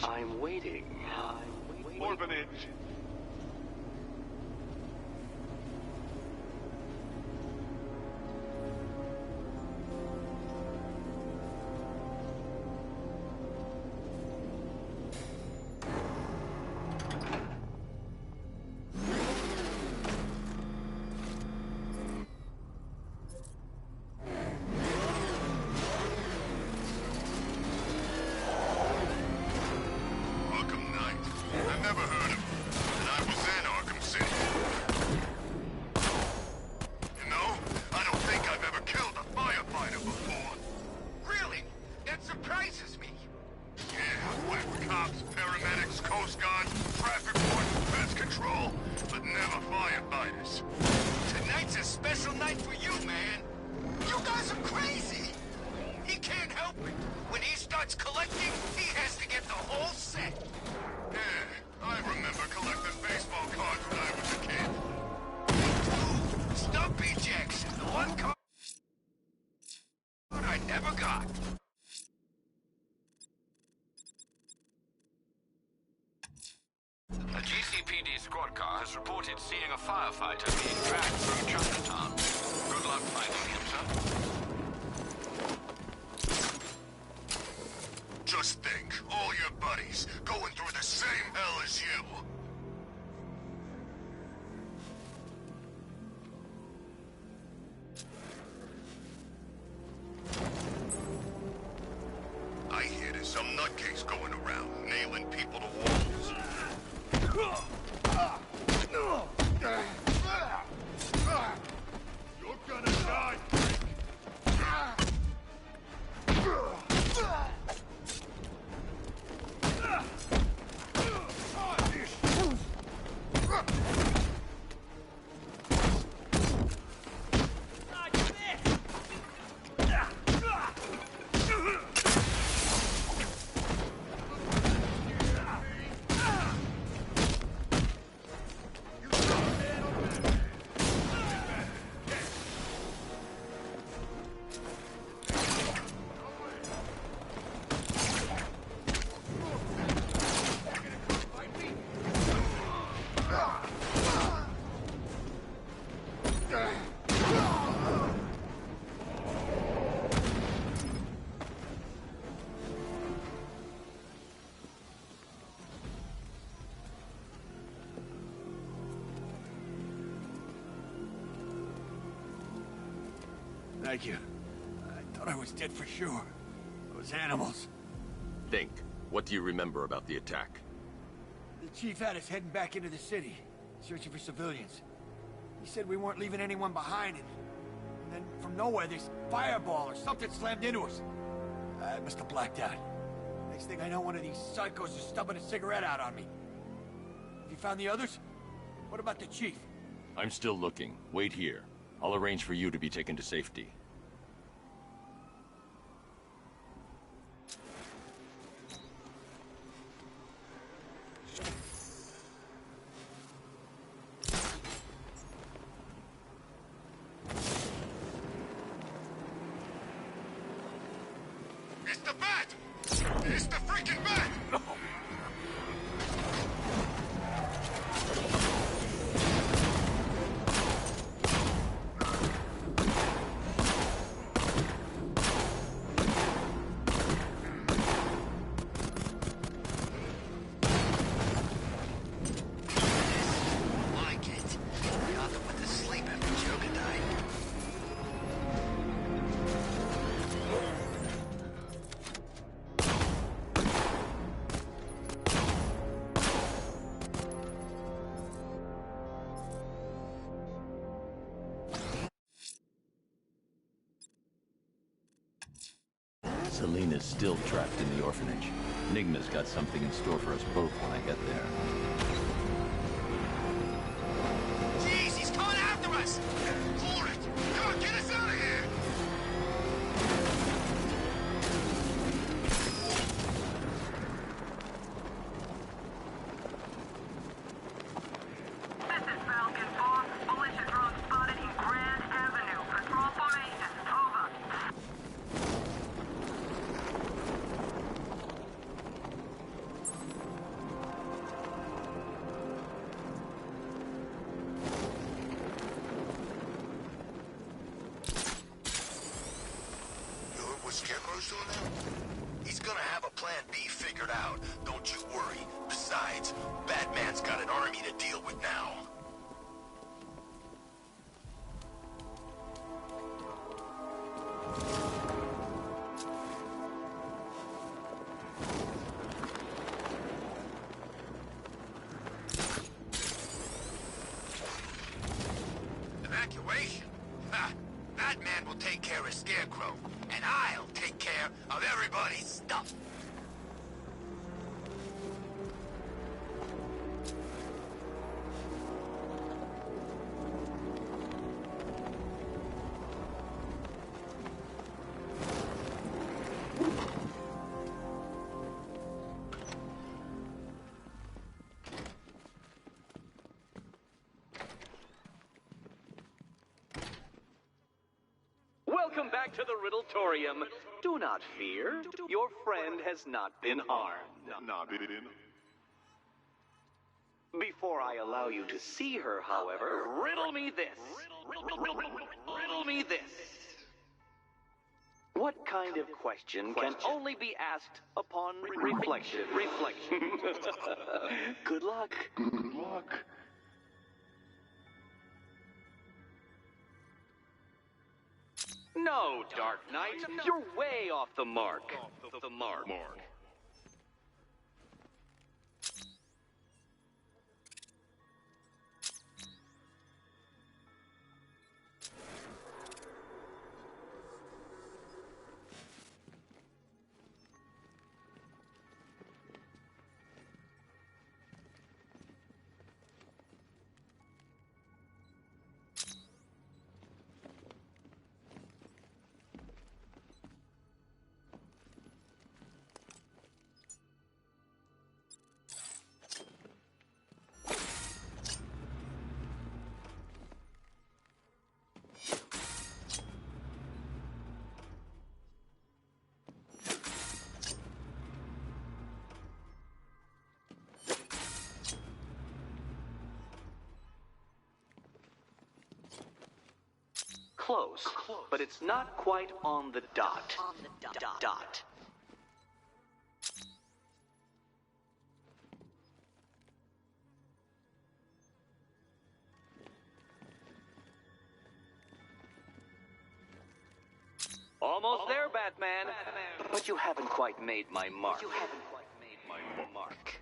I'm waiting. Orphanage. Reported seeing a firefighter being dragged through Chinatown. Good luck finding him, sir. Just think, all your buddies going through the same hell as you. I hear there's some nutcase going around, nailing people to walls. You're gonna die, Thank you. I thought I was dead for sure. Those animals. Think. What do you remember about the attack? The chief had us heading back into the city, searching for civilians. He said we weren't leaving anyone behind, and then from nowhere, this fireball or something slammed into us. I must have blacked out. Next thing I know, one of these psychos is stubbing a cigarette out on me. Have you found the others? What about the chief? I'm still looking. Wait here. I'll arrange for you to be taken to safety. It's the bat! It's the freaking bat! Selena's still trapped in the orphanage. Enigma's got something in store for us both when I get there. Jeez, he's coming after us! Hold it! Come on, get us out of here! This is Falcon 4. Militia drone spotted in Grand Avenue. Patrol formation. Over. You heard what Scarecrow's doing now? He's gonna have a plan B figured out. Don't you worry. Besides, Batman's got an army to deal with now. Evacuation? Ha! Batman will take care of Scarecrow, and I'll take care of everybody's stuff. Welcome back to the Riddletorium. Do not fear. Your friend has not been harmed. Before I allow you to see her, however, riddle me this. Riddle me this. What kind of question can only be asked upon reflection? Good luck. Good luck. No, Dark Knight, you're way off the mark. The mark. Close, but it's not quite on the dot. Dot. Almost there, Batman. But you haven't quite made my mark. You haven't quite made my mark.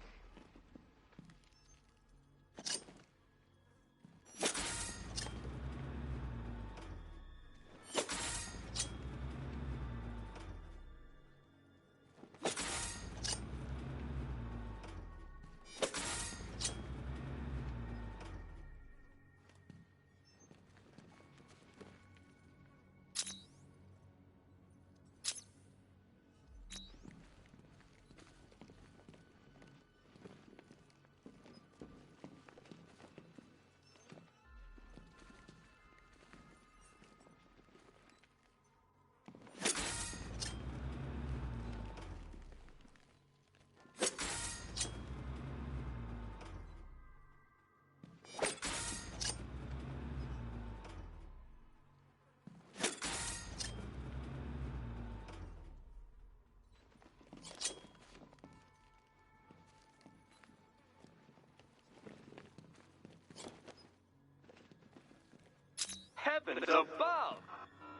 Heavens above!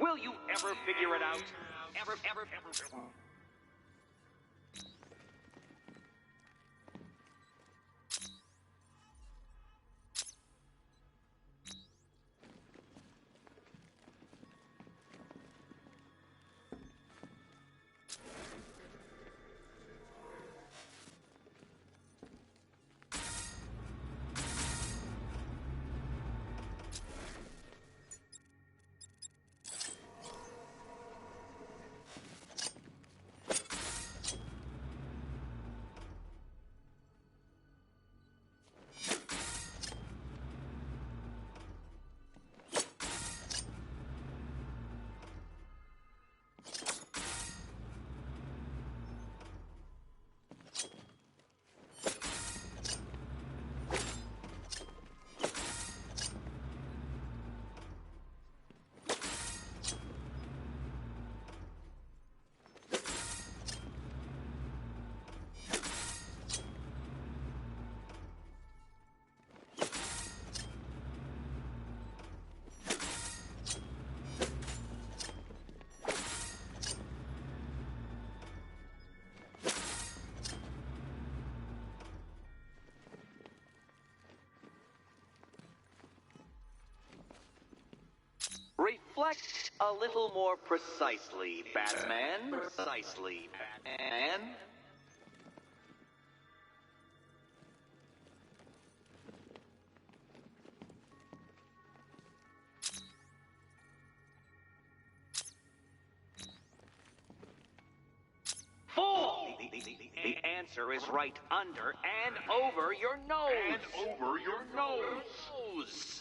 Will you ever figure it out? Ever. Reflect a little more precisely, Batman. Precisely, Batman. Fool! The answer is right under and over your nose. And over your nose.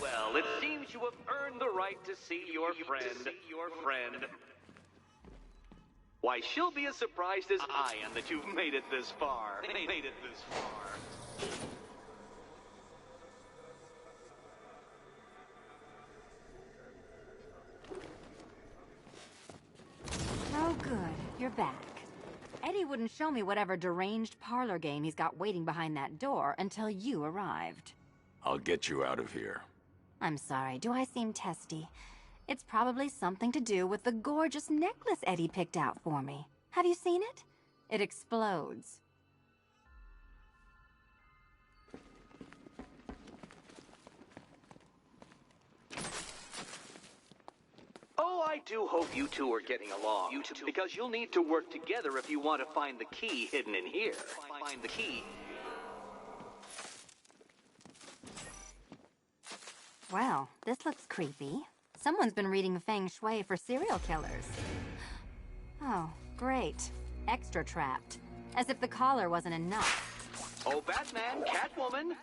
Well, it seems you have earned the right to see your friend. Why, she'll be as surprised as I am that you've made it this far. Oh, good. You're back. Eddie wouldn't show me whatever deranged parlor game he's got waiting behind that door until you arrived. I'll get you out of here. I'm sorry, do I seem testy? It's probably something to do with the gorgeous necklace Eddie picked out for me. Have you seen it? It explodes. Oh, I do hope you two are getting along. Because you'll need to work together if you want to find the key hidden in here. Find the key. Well, this looks creepy. Someone's been reading feng shui for serial killers. Oh, great. extra trapped. As if the collar wasn't enough. Oh, Batman, Catwoman,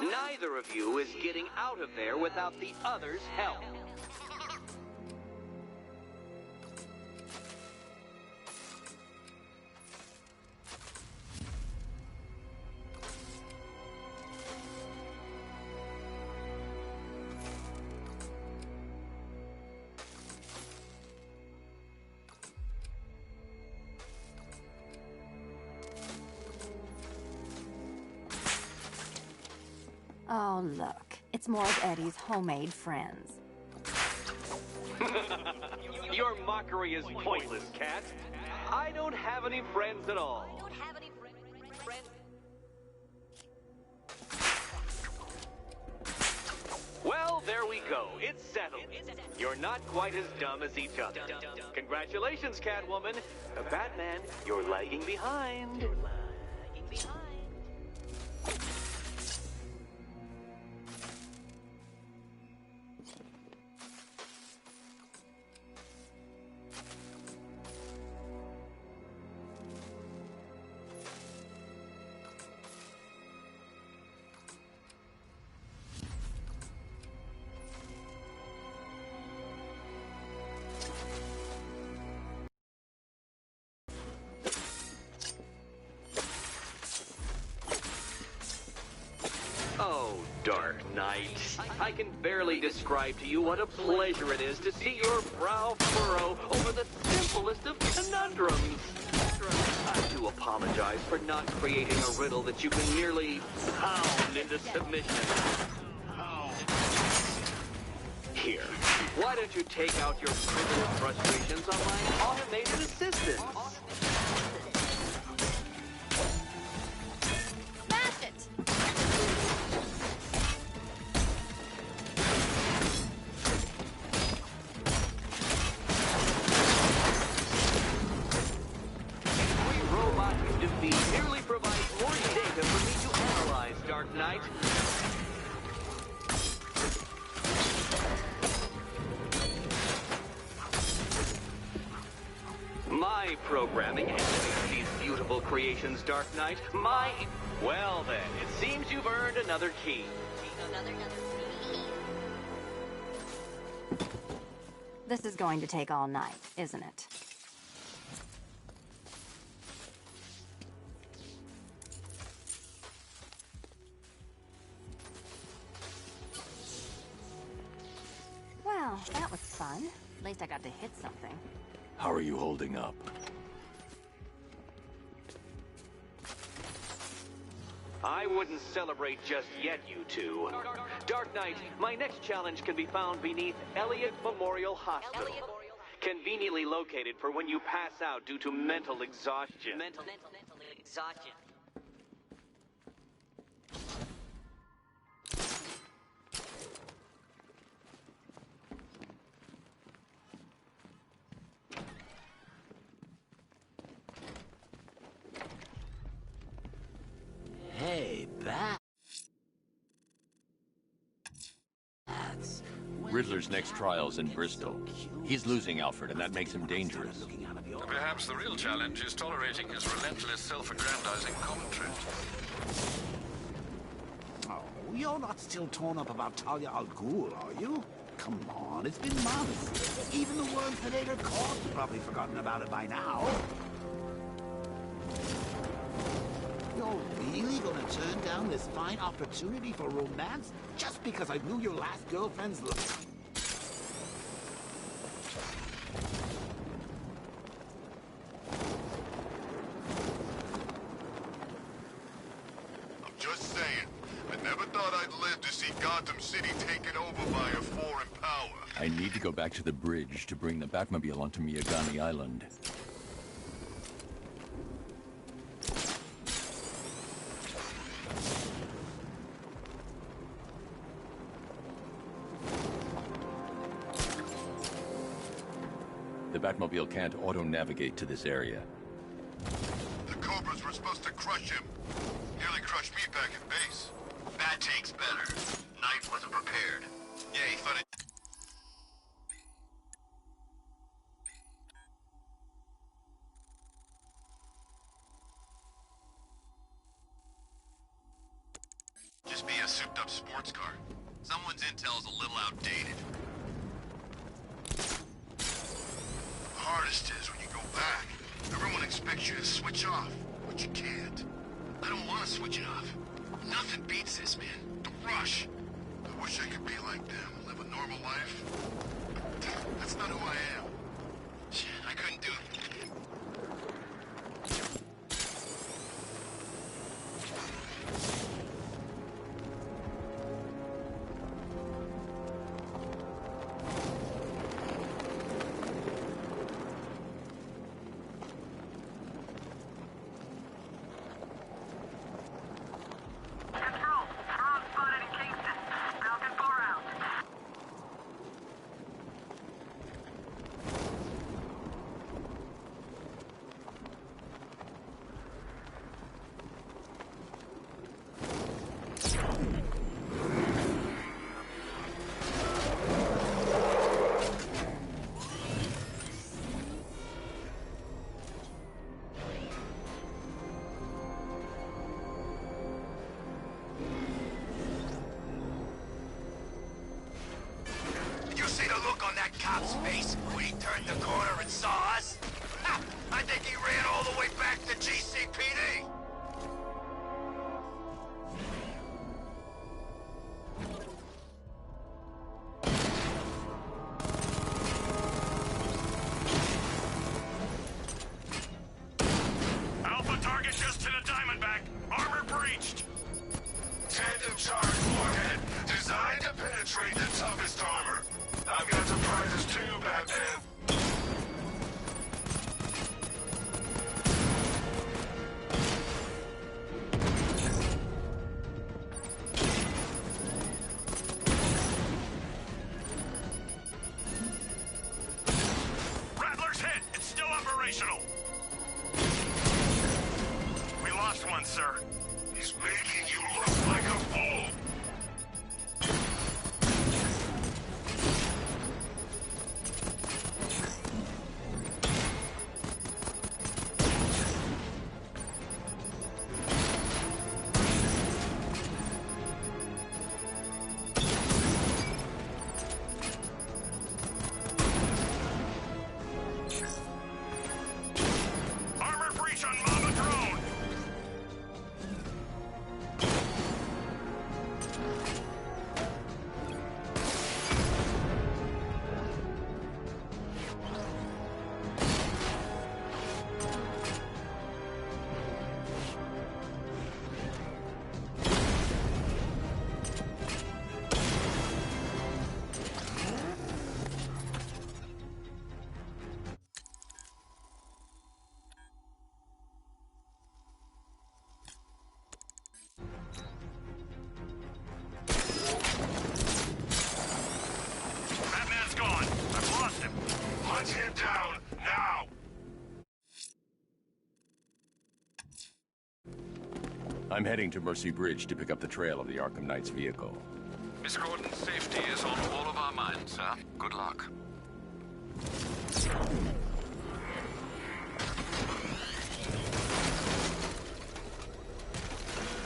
neither of you is getting out of there without the other's help. Oh, look. It's more of Eddie's homemade friends. Your mockery is pointless, Cat. I don't have any friends at all. Well, there we go. It's settled. You're not quite as dumb as each other. Congratulations, Catwoman. Batman, you're lagging behind. Oh, Dark Knight, I can barely describe to you what a pleasure it is to see your brow furrow over the simplest of conundrums. I do apologize for not creating a riddle that you can merely pound into submission. Here, why don't you take out your primitive frustrations on my automated assistant? Smash it! Every robot you defeat merely provides more data for me to analyze, Dark Knight. My programming animates these beautiful creations, Dark Knight. Well then, it seems you've earned another key. This is going to take all night, isn't it? Well, that was fun. At least I got to hit something. How are you holding up? I wouldn't celebrate just yet, you two. Dark Knight, my next challenge can be found beneath Elliott Memorial Hospital. Conveniently located for when you pass out due to mental exhaustion. Mental exhaustion. Hey, Riddler's next trial's in Bristol. He's losing Alfred, and that makes him dangerous. Perhaps the real challenge is tolerating his relentless self-aggrandizing commentary. Oh, you're not still torn up about Talia al Ghul, are you? Come on, it's been months. Even the world's creator court's probably forgotten about it by now. You're really gonna turn down this fine opportunity for romance just because I blew your last girlfriend's look? I'm just saying, I never thought I'd live to see Gotham City taken over by a foreign power. I need to go back to the bridge to bring the Batmobile onto Miyagani Island. The Batmobile can't auto-navigate to this area. The Cobras were supposed to crush him. Nearly crushed me back at base. That takes better. Knight wasn't prepared. Yeah, he thought it... a souped-up sports car. Someone's intel is a little outdated. The hardest is when you go back. Everyone expects you to switch off, but you can't. I don't want to switch it off. Nothing beats this, man. The rush. I wish I could be like them, live a normal life. That's not who I am. Shit, I couldn't do it. Cop's face when he turned the corner and saw us? Ha! I think he ran all the way back to GCPD! Alpha target just hit a Diamondback. Armor breached. Tandem charge warhead, designed to penetrate the toughest armor. I've got surprises too, Batman. Rattler's hit. It's still operational. We lost one, sir. He's making you look like a fool. Armor breach on Mama drone. Batman's gone. I've lost him. Hunt him down, now! I'm heading to Mercy Bridge to pick up the trail of the Arkham Knight's vehicle. Miss Gordon's safety is on all of our minds, sir. Good luck.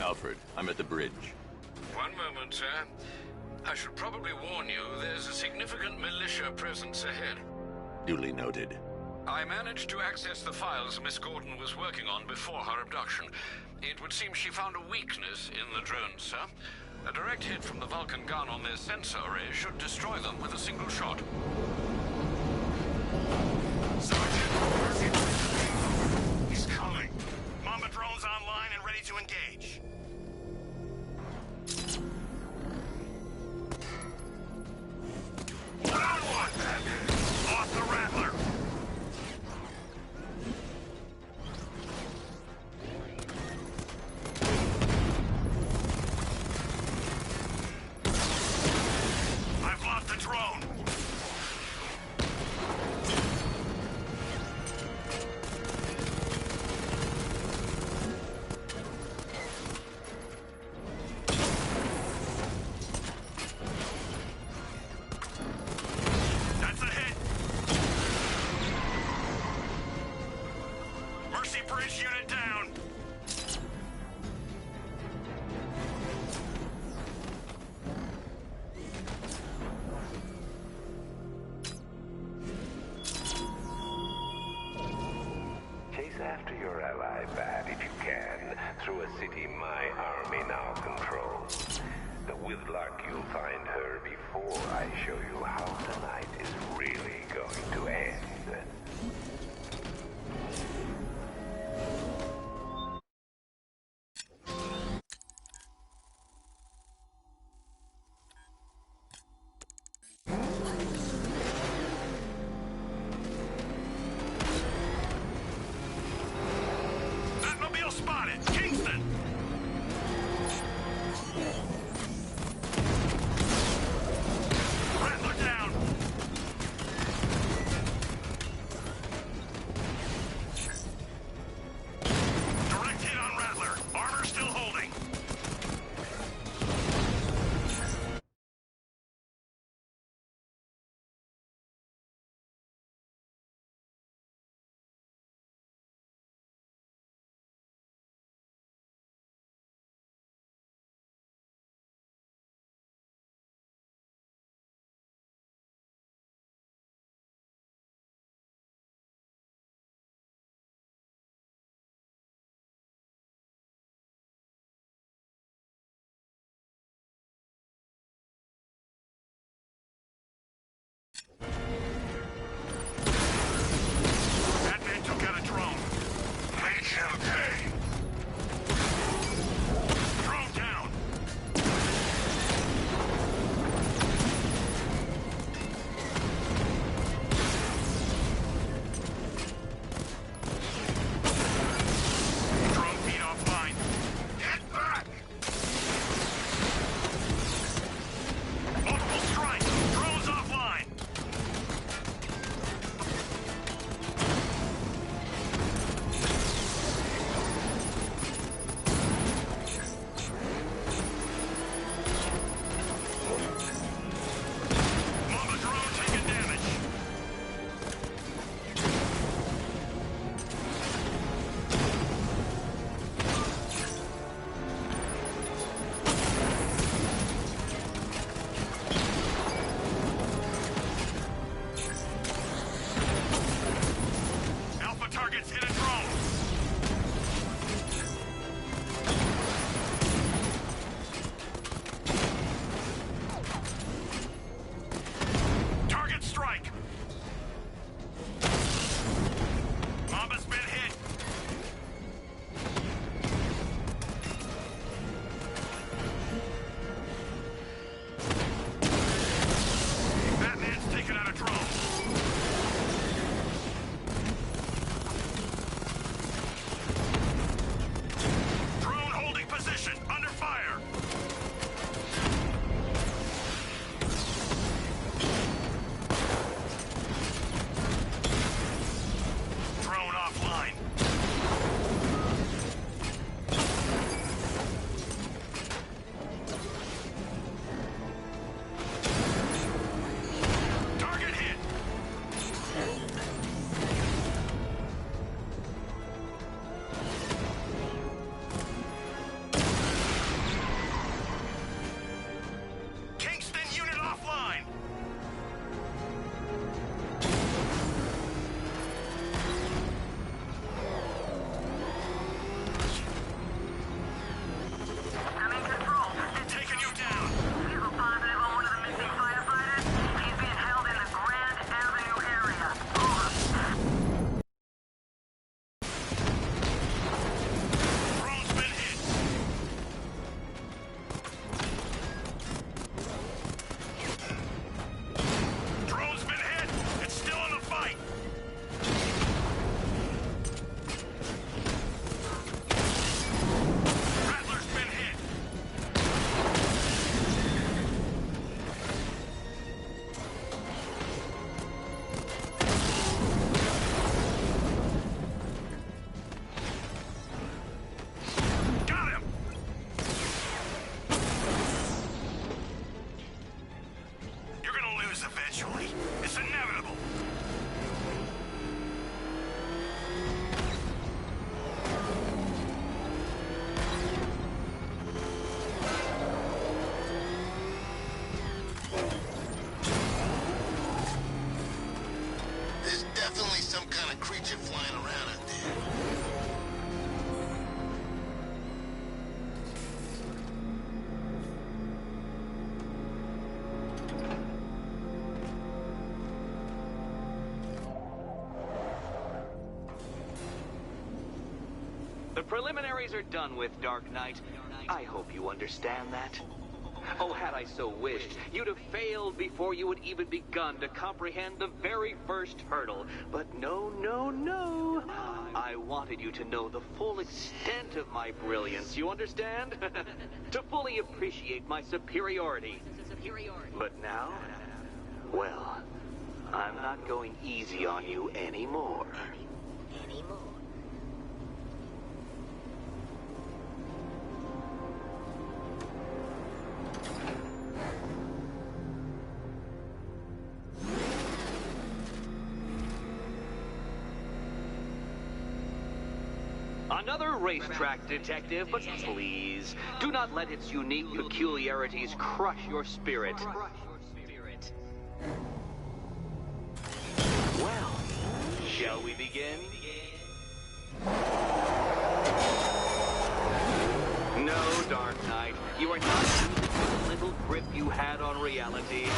Alfred, I'm at the bridge. One moment, sir. I should probably warn you, there's a significant militia presence ahead. Duly noted. I managed to access the files Miss Gordon was working on before her abduction. It would seem she found a weakness in the drones, sir. A direct hit from the Vulcan gun on their sensor array should destroy them with a single shot. Sergeant, he's coming. Mama drone's online and ready to engage. Round one, Batman. Off the Rattler. I've lost the drone. That's a hit. Mercy Bridge unit down. city my army now controls. With luck, you'll find her before I show you how tonight is really going to end. Batmobile spotted! Kingston! Rattler down! Preliminaries are done with, Dark Knight. I hope you understand that. Oh, had I so wished, you'd have failed before you had even begun to comprehend the very first hurdle. But no, no, no. I wanted you to know the full extent of my brilliance, you understand? To fully appreciate my superiority. But now, well, I'm not going easy on you anymore. Another racetrack detective, but please, do not let its unique peculiarities crush your spirit. Well, shall we begin? No, Dark Knight, you are not using the little grip you had on reality.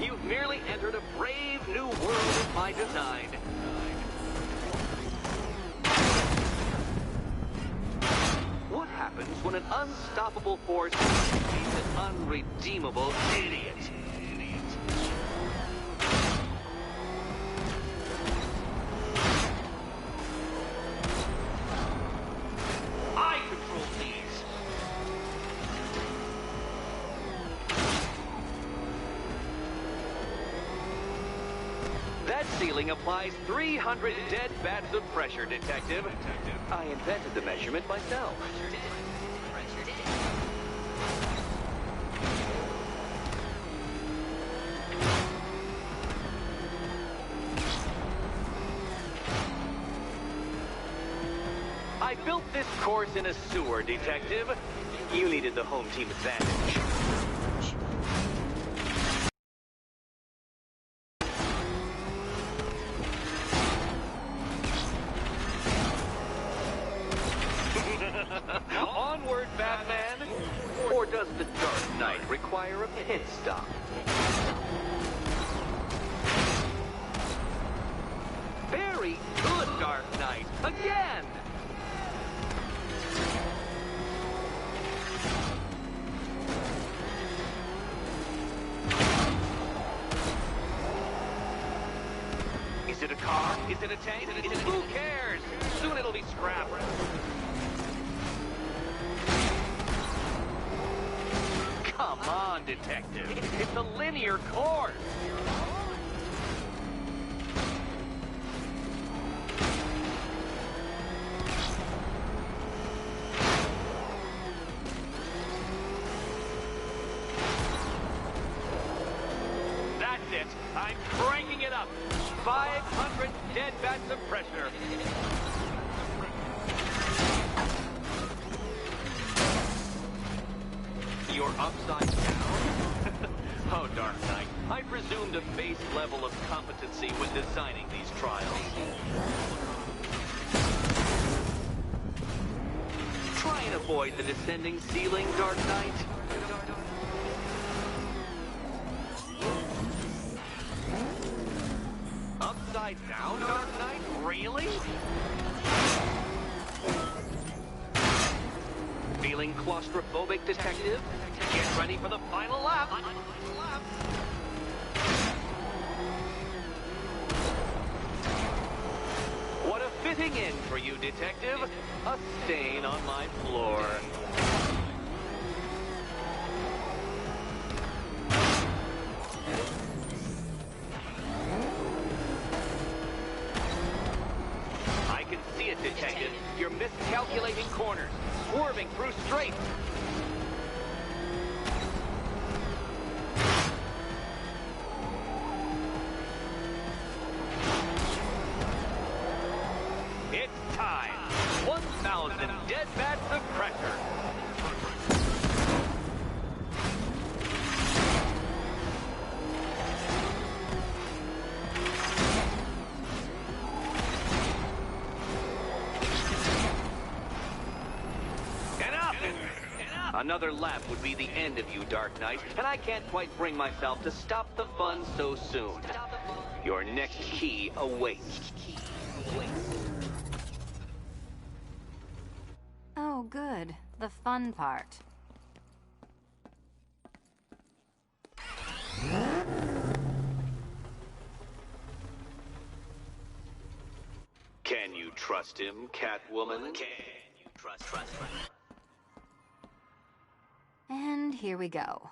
You've merely entered a brave new world of my design. What happens when an unstoppable force meets an unredeemable idiot? I control these. That ceiling applies 300 dead bats of pressure, Detective. I invented the measurement myself. I built this course in a sewer, Detective. You needed the home team advantage. Onward, Batman! Or does the Dark Knight require a pit stop? Very good, Dark Knight! Again! Is it a car? Is it a tank? Who cares? Soon it'll be scrapped. Come on, Detective. It's a linear course. That's it. I'm cranking it up. 500 dead bats of pressure. You're upside down? Oh, Dark Knight, I presumed a base level of competency when designing these trials. Try and avoid the descending ceiling, Dark Knight. Upside down, Dark Knight? Really? Feeling claustrophobic, Detective? Get ready for the final lap. What a fitting end for you, Detective. A stain on my floor. I can see it, Detective. You're miscalculating corners, swerving through straights. It's time. 1,000 dead bats of pressure. Another lap would be the end of you, Dark Knight, and I can't quite bring myself to stop the fun so soon. Your next key awaits. good. The fun part. Can you trust him, Catwoman? Can you trust him? And here we go.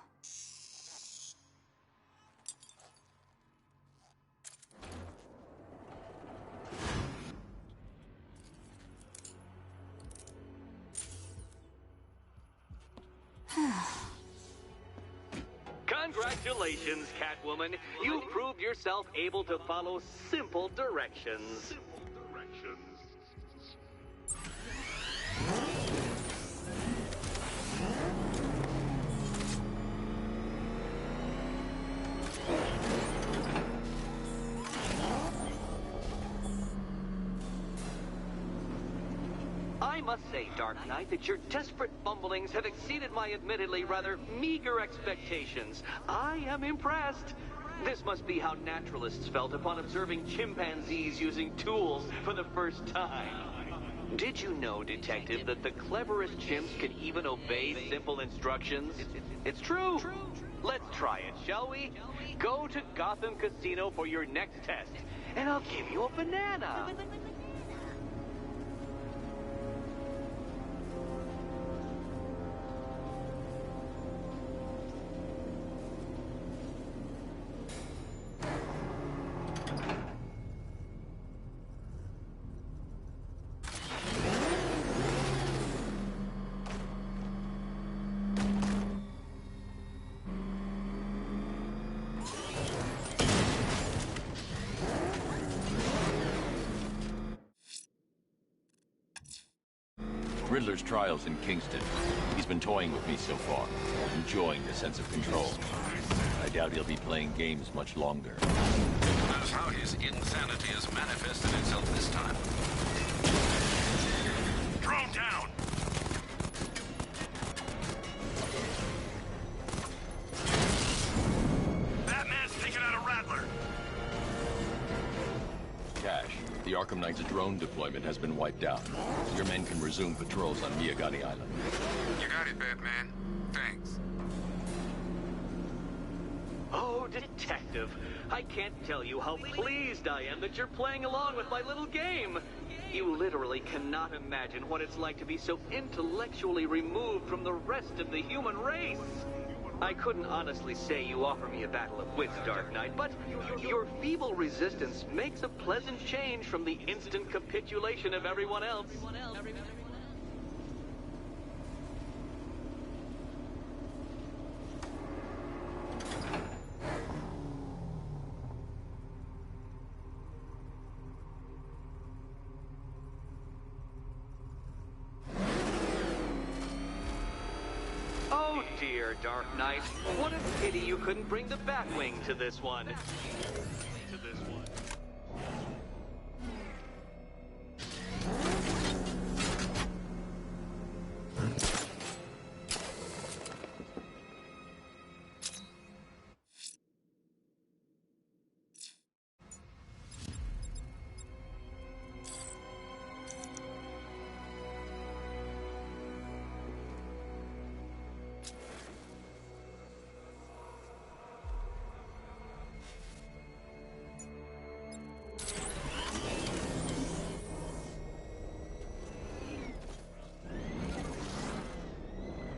Congratulations, Catwoman. You proved yourself able to follow simple directions. I must say, Dark Knight, that your desperate fumblings have exceeded my admittedly rather meager expectations. I am impressed. This must be how naturalists felt upon observing chimpanzees using tools for the first time. Did you know, Detective, that the cleverest chimps can even obey simple instructions? It's true. Let's try it, shall we? Go to Gotham Casino for your next test, and I'll give you a banana. Riddler's trial's in Kingston. He's been toying with me so far, enjoying the sense of control. I doubt he'll be playing games much longer. That's how his insanity has manifested itself this time. Drone down! Batman's taking out a Rattler! Cash, the Arkham Knight's drone deployment has been wiped out. Your men can resume patrols on Miyagani Island. You got it, Batman. Thanks. Oh, Detective, I can't tell you how pleased I am that you're playing along with my little game. You literally cannot imagine what it's like to be so intellectually removed from the rest of the human race. I couldn't honestly say you offer me a battle of wits, Dark Knight, but your feeble resistance makes a pleasant change from the instant capitulation of everyone else. Oh dear, Dark Knight. What a pity you couldn't bring the Batwing to this one.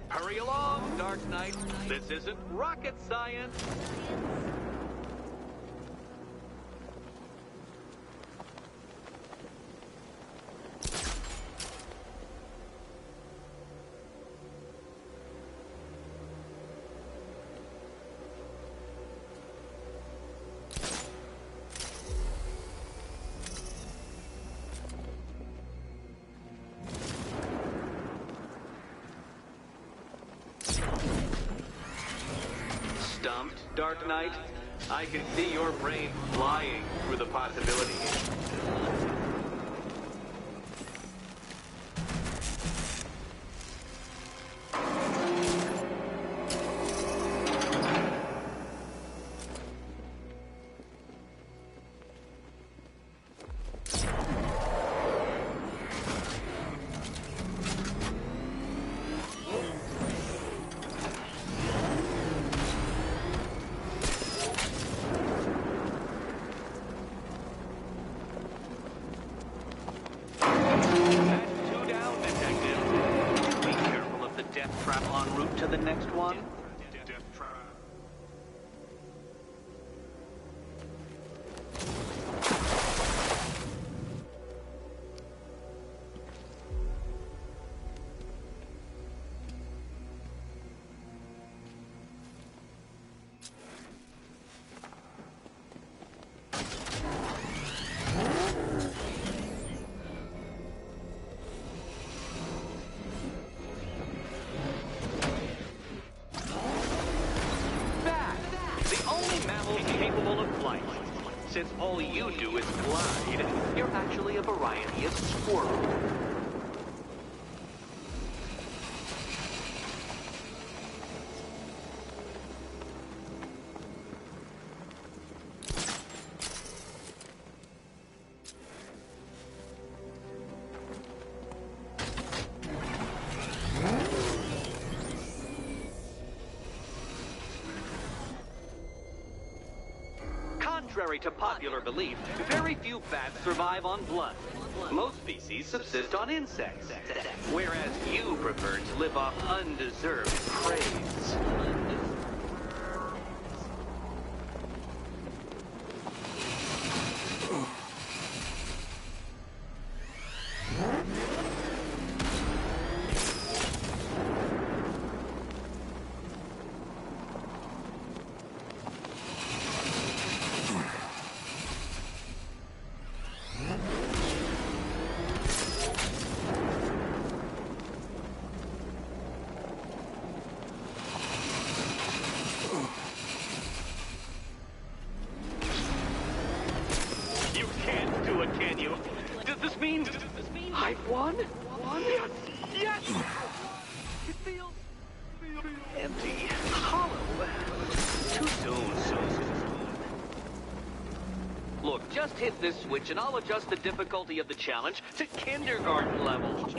Hurry along, Dark Knight. This isn't rocket science. Stumped, Dark Knight? I can see your brain flying through the possibilities. Since all you do is glide, you're actually a variety of squirrel. Contrary to popular belief, very few bats survive on blood. Most species subsist on insects, whereas you prefer to live off undeserved praise. Can you? Does this mean I've won? Yes! It feels empty, hollow. Too soon. Look, just hit this switch and I'll adjust the difficulty of the challenge to kindergarten level.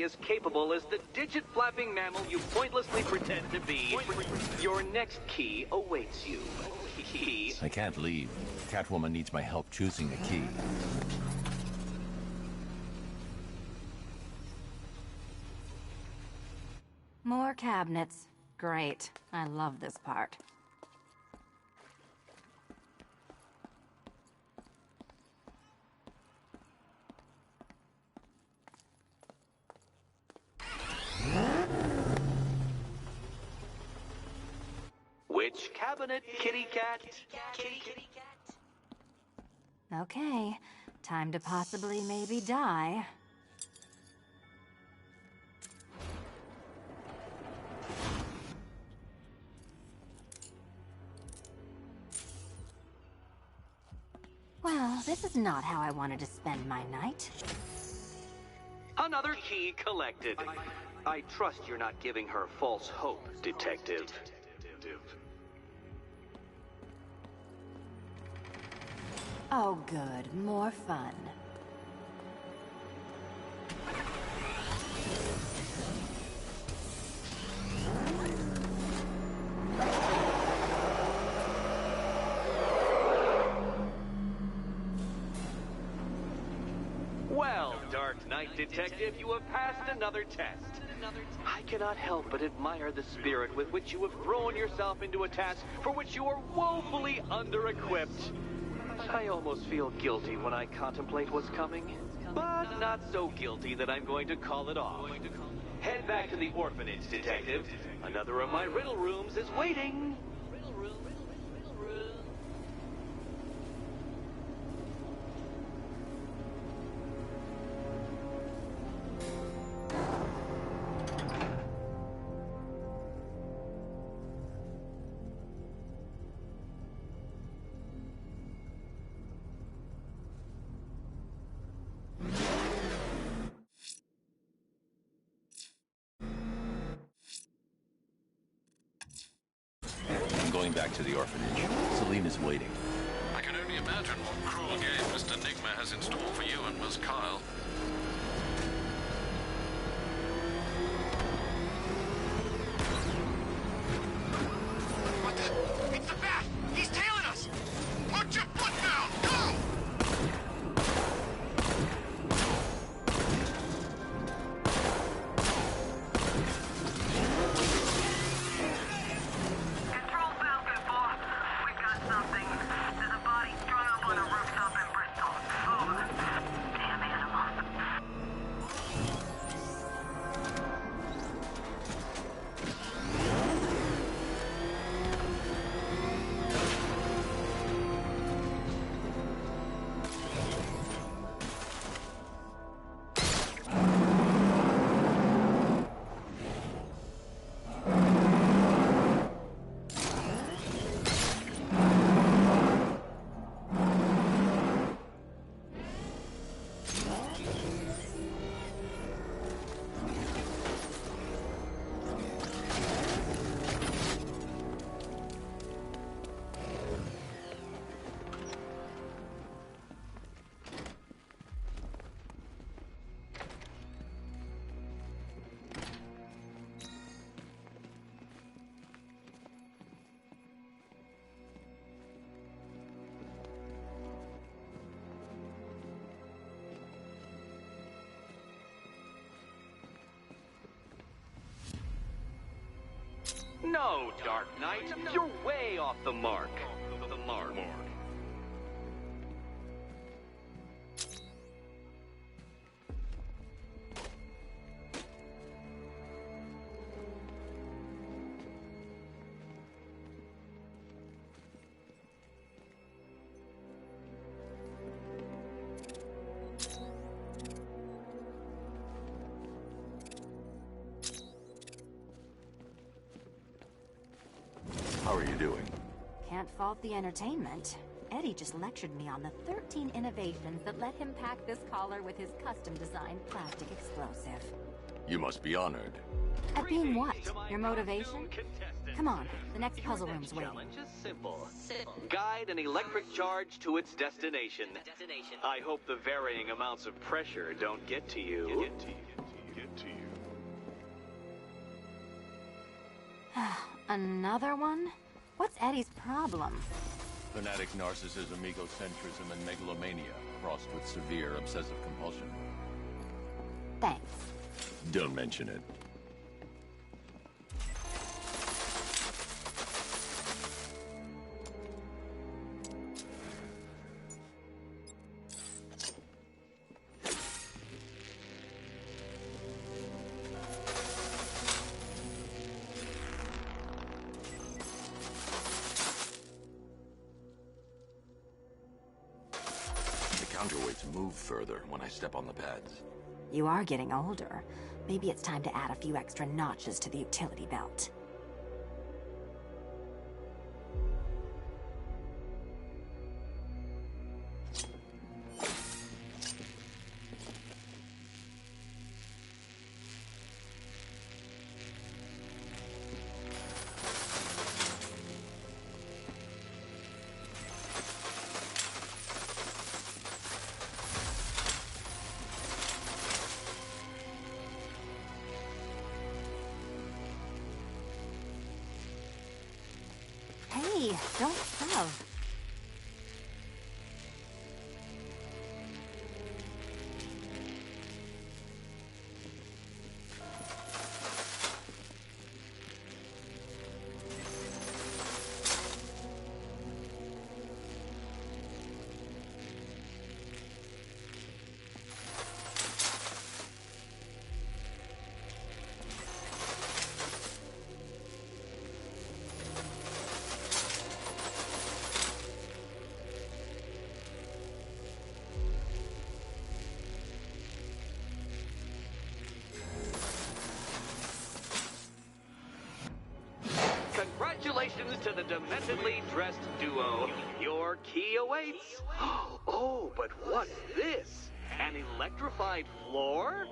As capable as the digit-flapping mammal you pointlessly pretend to be. Your next key awaits you. I can't leave. Catwoman needs my help choosing the key. More cabinets. Great. I love this part. Which cabinet, kitty cat? Okay, time to possibly maybe die. Well, this is not how I wanted to spend my night. Another key collected. I trust you're not giving her false hope, Detective. Oh, good. More fun. Well, Dark Knight Detective, you have passed another test. I cannot help but admire the spirit with which you have thrown yourself into a task for which you are woefully under-equipped. I almost feel guilty when I contemplate what's coming, but not so guilty that I'm going to call it off. Head back to the orphanage, Detective. Another of my riddle rooms is waiting. Going back to the orphanage. Celine is waiting. I can only imagine what cruel game Mr. Nigma has in store for you and Miss Kyle. What the? It's the bat! He's tailing us! Put your foot down! Go! Control Falcon 4. We got something. There's a No, Dark Knight, you're way off the mark. The mark. How are you doing? Can't fault the entertainment. Eddie just lectured me on the 13 innovations that let him pack this collar with his custom-designed plastic explosive. You must be honored. At being what? Your motivation? Come on, the next puzzle room's waiting. Challenge is simple. Guide an electric charge to its destination. I hope the varying amounts of pressure don't get to you. Another one? What's Eddie's problem? Fanatic narcissism, egocentrism, and megalomania, crossed with severe obsessive compulsion. Thanks. Don't mention it. Counterweights move further when I step on the pads. You are getting older. Maybe it's time to add a few extra notches to the utility belt. Hey, don't shove. Congratulations to the dementedly dressed duo. Your key awaits. Oh, but what's this? An electrified floor?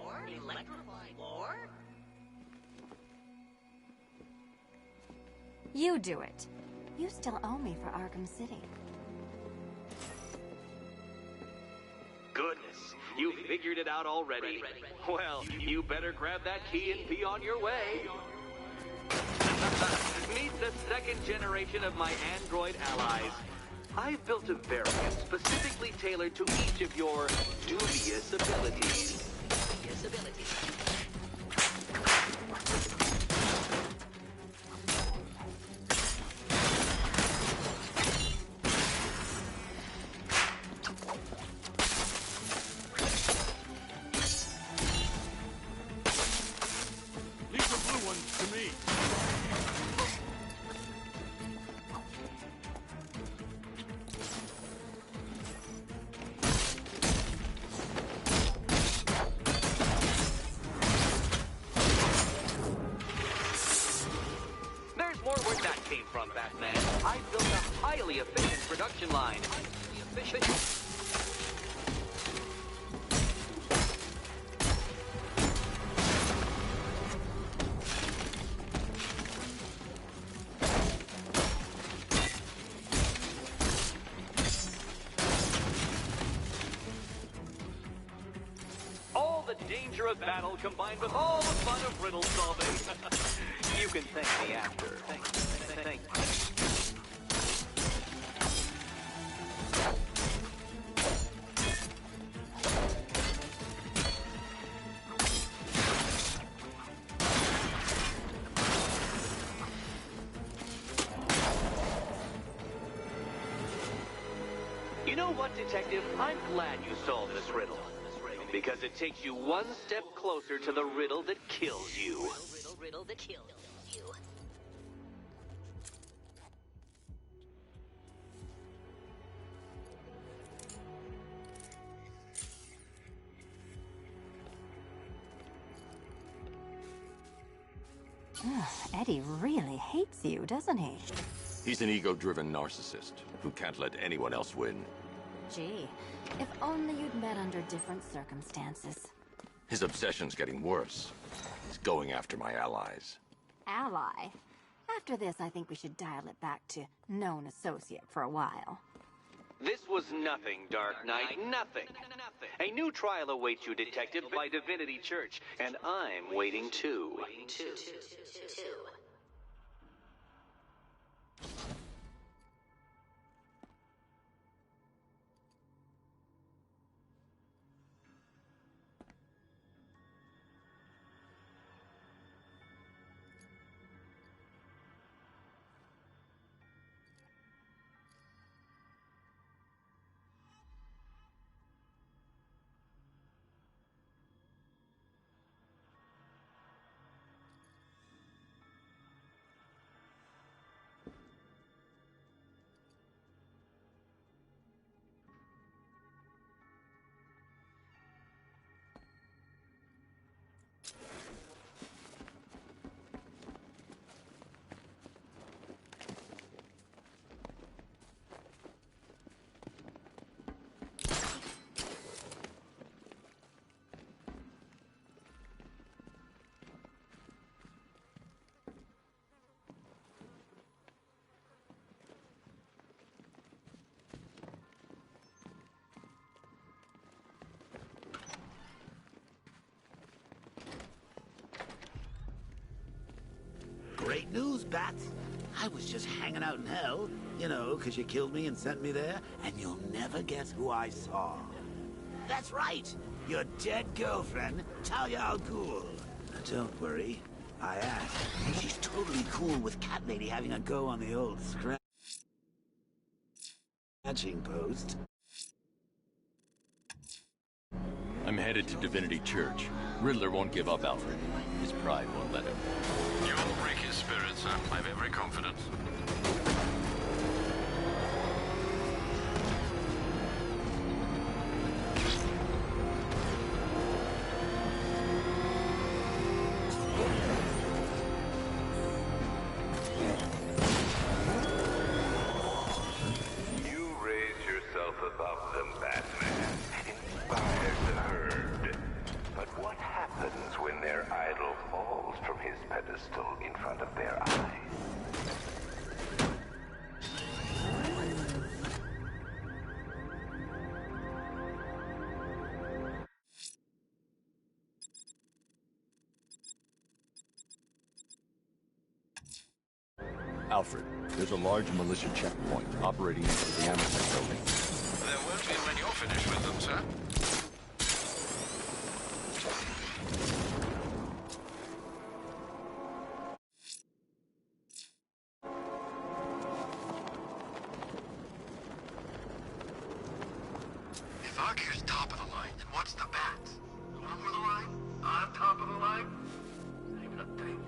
You do it. You still owe me for Arkham City. Goodness, you figured it out already. Well, you better grab that key and be on your way. Meet the second generation of my android allies. I've built a variant specifically tailored to each of your dubious abilities. Leave the blue ones to me. There's more where that came from, Batman. I built a highly efficient production line. All the danger of battle combined with all the fun of riddle solving. You can thank me after. Thank you. know what, Detective? I'm glad you solved this riddle. Because it takes you one step closer to the riddle that kills you. Riddle that kills you. Eddie really hates you, doesn't he? He's an ego-driven narcissist who can't let anyone else win. Gee, if only you'd met under different circumstances. His obsession's getting worse. He's going after my allies. Ally? After this, I think we should dial it back to known associate for a while. This was nothing, Dark Knight, nothing. A new trial awaits you, Detective, by Divinity Church, and I'm waiting too. Great news, Bats. I was just hanging out in hell, you know, because you killed me and sent me there, and you'll never guess who I saw. That's right, your dead girlfriend, Talia al Ghul. Now, don't worry, I asked. She's totally cool with Cat Lady having a go on the old scratching post. I'm headed to Divinity Church. Riddler won't give up, Alfred. His pride won't let him. You will break his spirit, sir. I've every confidence. You raise yourself above them, Batman. Inspire the herd. But what happens when their idol falls from his pedestal in front of their eyes? Alfred, there's a large militia checkpoint operating into the Amethyst building. There won't be when you're finished with them, sir. If Arkham's top of the line, then what's the Bats? Bottom of the line? On top of the line? Not even a thing.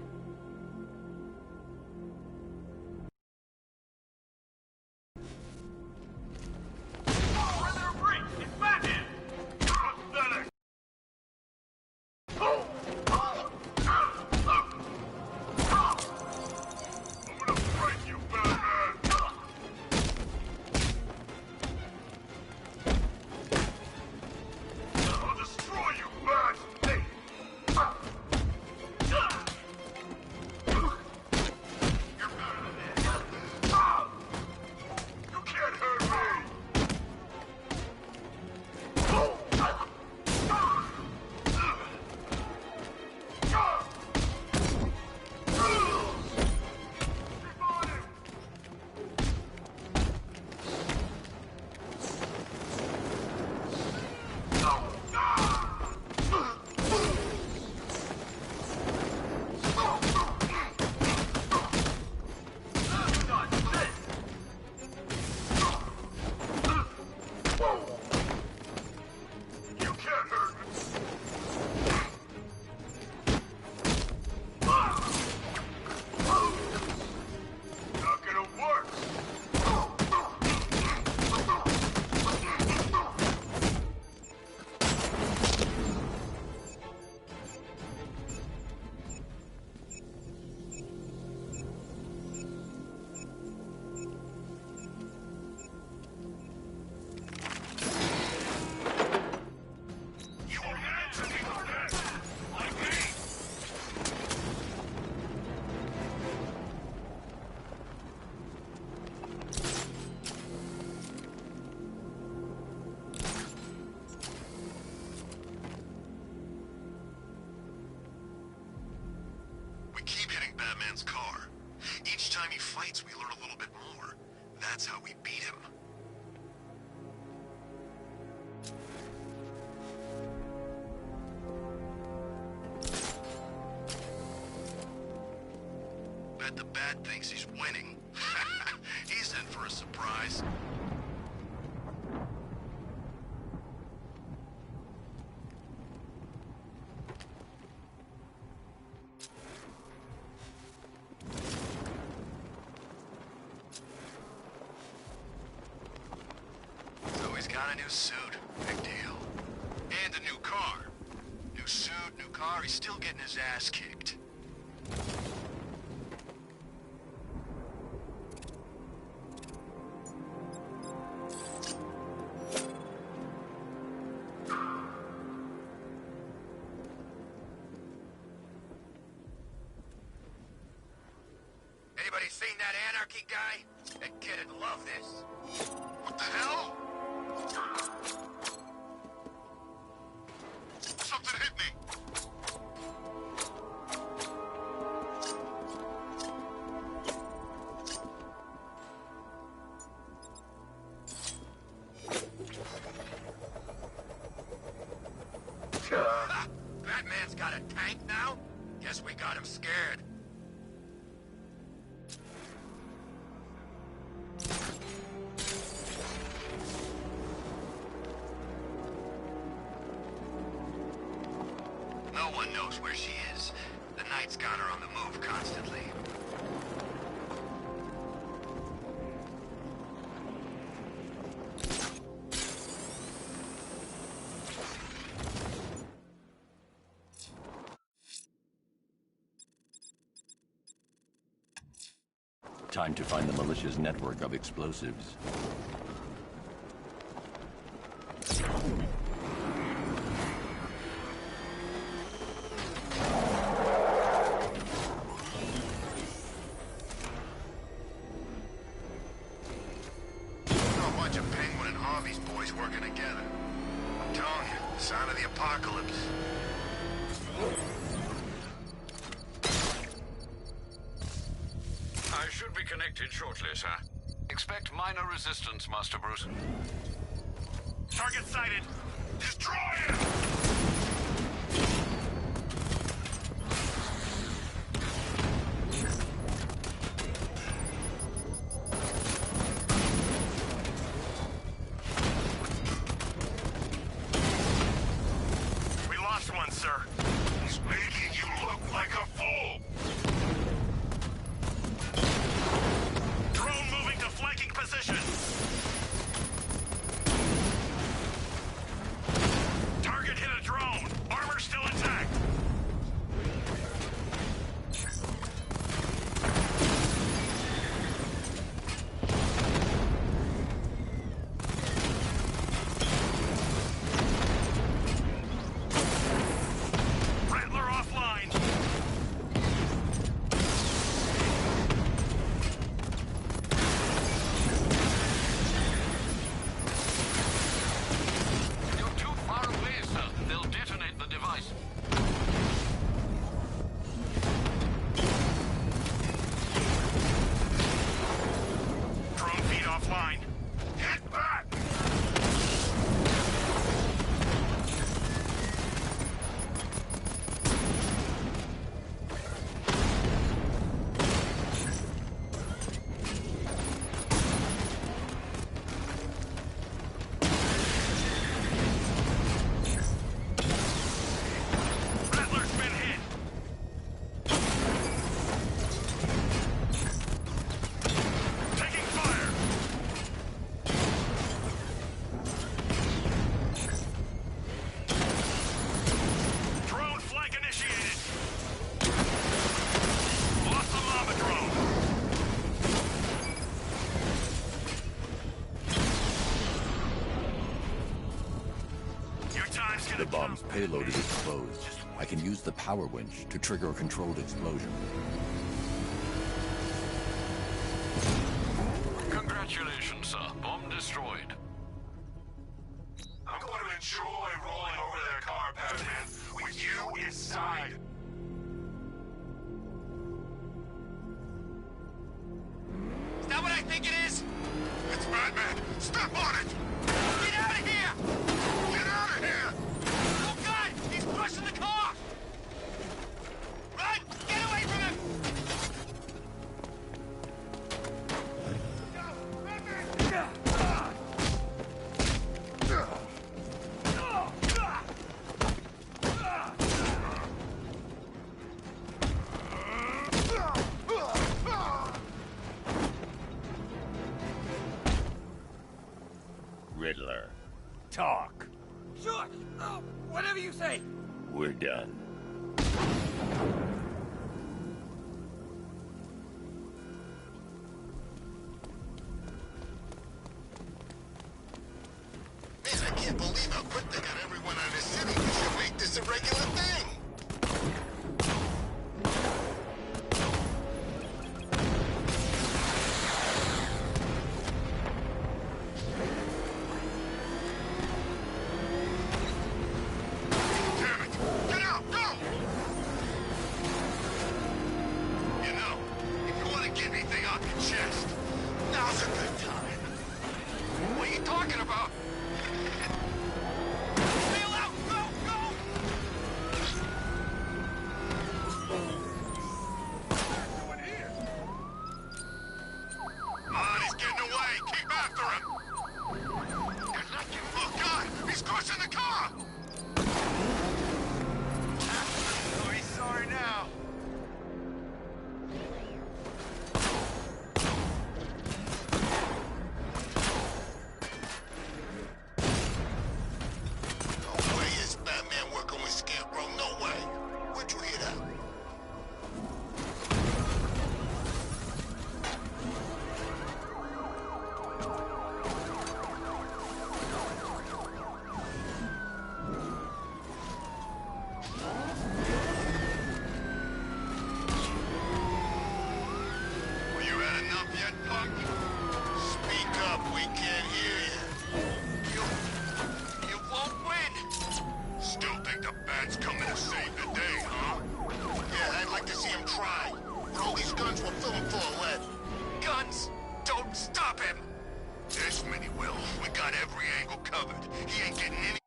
Batman's car. Each time he fights, we learn a little bit more. That's how we beat him. Bet the Bat thinks he's winning. He's in for a surprise. So he's got a new suit. Big deal. And a new car. New suit, new car, he's still getting his ass kicked. Anybody seen that anarchy guy? That kid'd love this. What the hell? Something hit me. Batman's got a tank now? Guess we got him scared. No one knows where she is. The Knight's got her on the move constantly. Time to find the militia's network of explosives. A bunch of Penguin and Harvey's boys working together. I'm telling you, sign of the apocalypse. I should be connected shortly, sir. Expect minor resistance, Master Bruce. Target sighted. Destroy him! We lost one, sir. He's making you look like a fool. Drone moving to flanking position. Target hit a drone. Armor still intact. Rattler offline. You're too far away, sir. They'll detonate the device. Drone feed offline. Get back! Rattler's been hit. Taking fire. Drone flank initiated. Lost the lava drone. Your time's gonna The bomb's payload is exposed. I can use the power winch to trigger a controlled explosion. Congratulations, sir. Bomb destroyed. I'm going to enjoy rolling over their car, Batman, with you inside. think it is? It's Batman! Step on it! Get out of here! Get out of here! Oh, God! He's pushing the car! Run! Get away from him! Riddler, talk. Sure. Whatever you say. We're done. Man, I can't believe how quick they got everyone out of the city. We should make this a regular thing. Damn it! Get out! Go! You know, if you want to get anything off your chest, now's a good time. What are you talking about? Bail out! Go! Go! Come on, he's getting away! Keep after him! They're lucky. Oh, God! He's crushing the car! Oh, he's sorry now. No way is Batman working with Scarecrow. No way. Where'd you hear that? Well, you had enough yet, punk? Speak up. We can't hear you. You won't win. Still think the Bat's coming to save the day, huh? Yeah, I'd like to see him try. But all these guns will fill him full of lead. Guns don't stop him. This many will. We got every angle covered. He ain't getting any...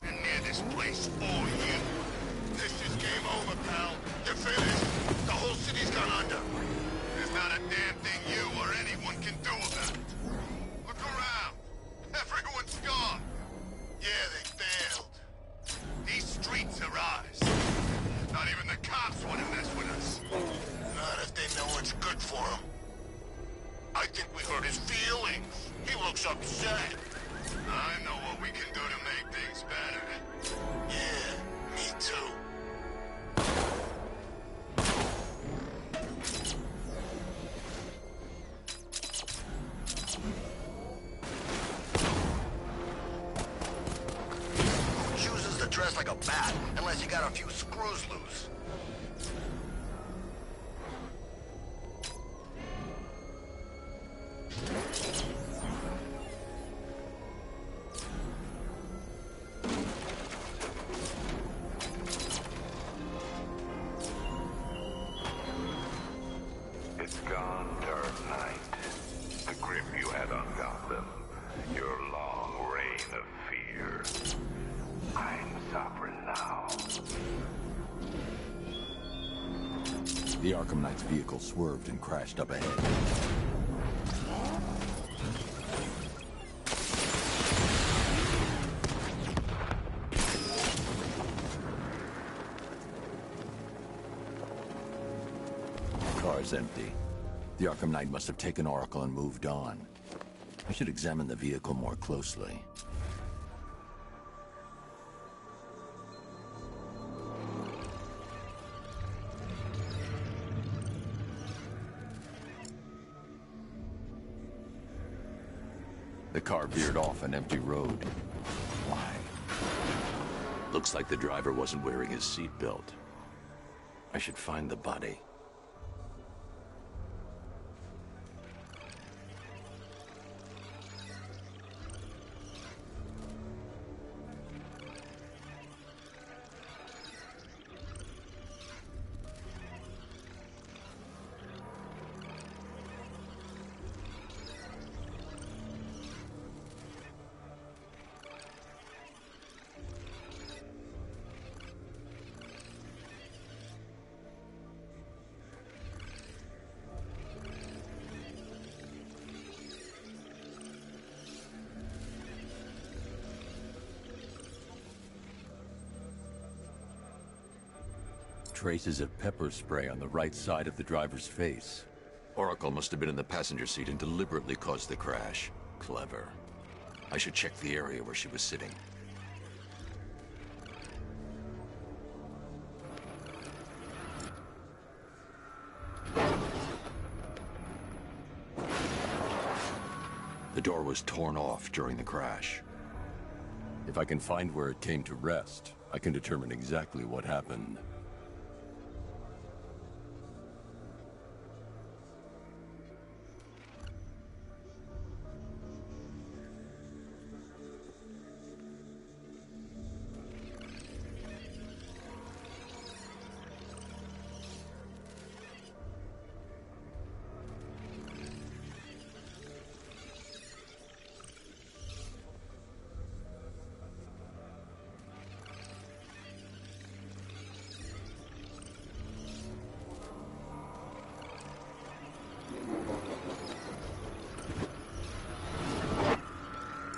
And near this place for you. This is game over, pal. You're finished. The whole city's gone under. There's not a damn thing you or anyone can do about it. Look around. Everyone's gone. Yeah, they failed. These streets are ours. Not even the cops want to mess with us. Not if they know what's good for him. I think we hurt his feelings. He looks upset. I know what we can do to make things better. Yeah, me too. Who chooses to dress like a bat unless you got a few screws loose? It's gone, Dark Knight. The grip you had on Gotham. Your long reign of fear. I'm sovereign now. The Arkham Knight's vehicle swerved and crashed up ahead. Car's empty. The Arkham Knight must have taken Oracle and moved on. I should examine the vehicle more closely. The car veered off an empty road. Why? Looks like the driver wasn't wearing his seatbelt. I should find the body. Traces of pepper spray on the right side of the driver's face. Oracle must have been in the passenger seat and deliberately caused the crash. Clever. I should check the area where she was sitting. The door was torn off during the crash. If I can find where it came to rest, I can determine exactly what happened.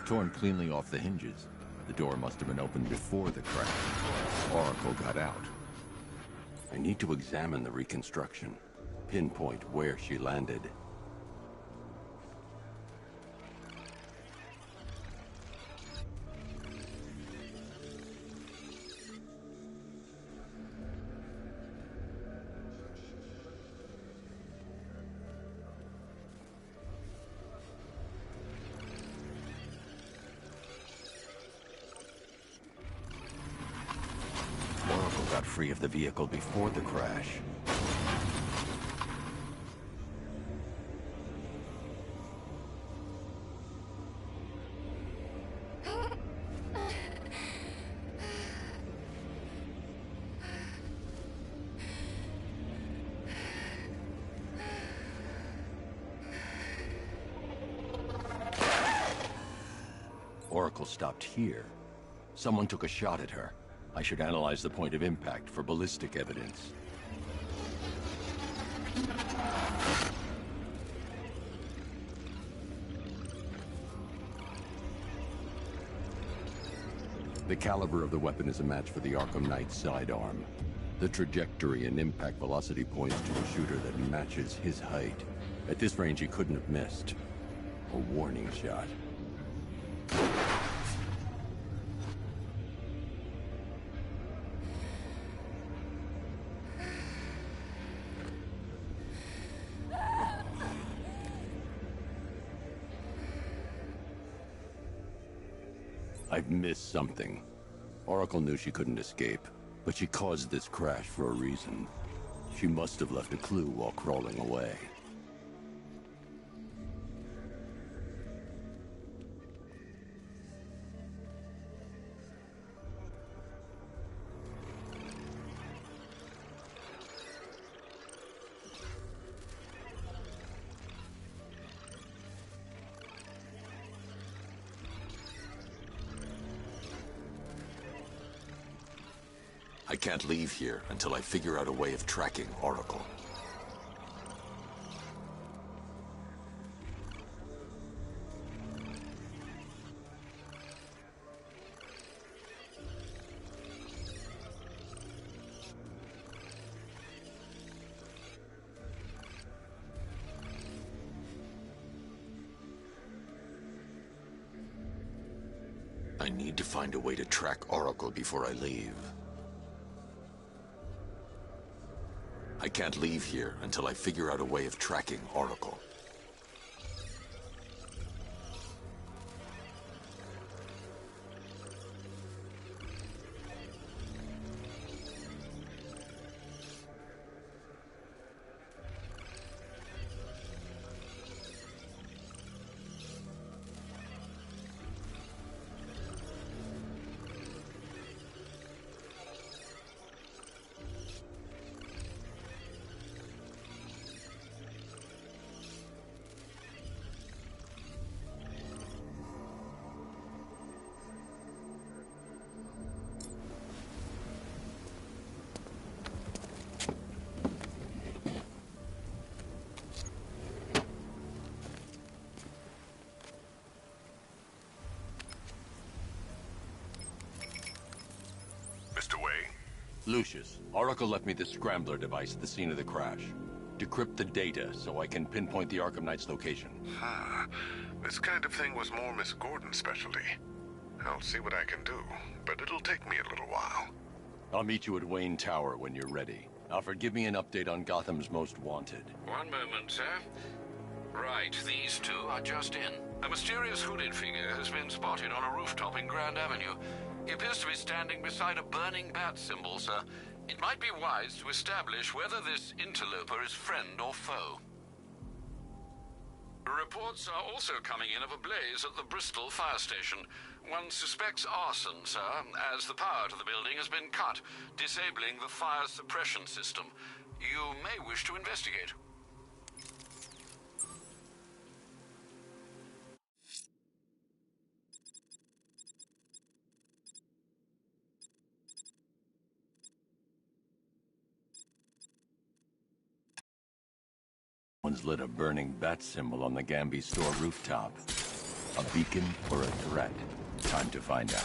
Torn cleanly off the hinges. The door must have been opened before the crash. Oracle got out. I need to examine the reconstruction. Pinpoint where she landed. Got free of the vehicle before the crash. Oracle stopped here. Someone took a shot at her. I should analyze the point of impact for ballistic evidence. The caliber of the weapon is a match for the Arkham Knight's sidearm. The trajectory and impact velocity points to a shooter that matches his height. At this range, he couldn't have missed. A warning shot. I've missed something. Oracle knew she couldn't escape, but she caused this crash for a reason. She must have left a clue while crawling away. I can't leave here until I figure out a way of tracking Oracle. I need to find a way to track Oracle before I leave. I can't leave here until I figure out a way of tracking Oracle. Lucius, Oracle left me the scrambler device at the scene of the crash. Decrypt the data so I can pinpoint the Arkham Knight's location. This kind of thing was more Miss Gordon's specialty. I'll see what I can do, but it'll take me a little while. I'll meet you at Wayne Tower when you're ready. Alfred, give me an update on Gotham's Most Wanted. One moment, sir. Right, these two are just in. A mysterious hooded figure has been spotted on a rooftop in Grand Avenue. He appears to be standing beside a burning bat symbol, sir. It might be wise to establish whether this interloper is friend or foe. Reports are also coming in of a blaze at the Bristol fire station. One suspects arson, sir, as the power to the building has been cut, disabling the fire suppression system. You may wish to investigate. Someone's lit a burning bat symbol on the Gamby store rooftop. A beacon or a threat? Time to find out.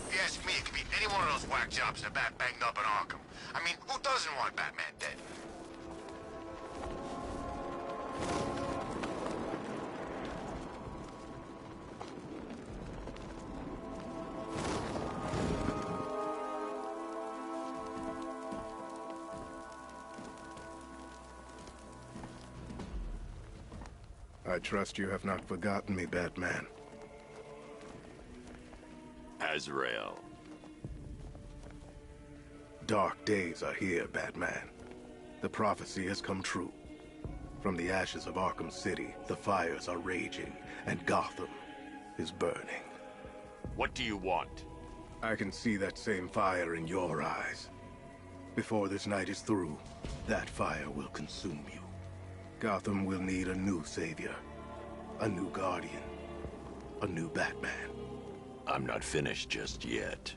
If you ask me, it could be any one of those whack jobs that Bat banged up in Arkham. I mean, who doesn't want Batman dead? I trust you have not forgotten me, Batman. Azrael. Dark days are here, Batman. The prophecy has come true. From the ashes of Arkham City, the fires are raging, and Gotham is burning. What do you want? I can see that same fire in your eyes. Before this night is through, that fire will consume you. Gotham will need a new savior, a new guardian, a new Batman. I'm not finished just yet.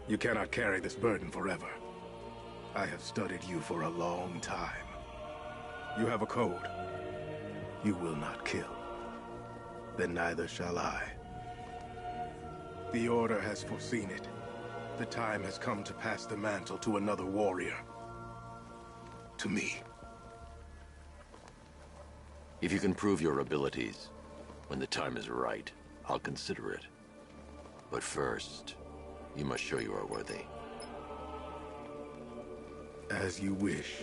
You cannot carry this burden forever. I have studied you for a long time. You have a code. You will not kill. Then neither shall I. The Order has foreseen it. The time has come to pass the mantle to another warrior. To me. If you can prove your abilities, when the time is right, I'll consider it. But first, you must show you are worthy. As you wish.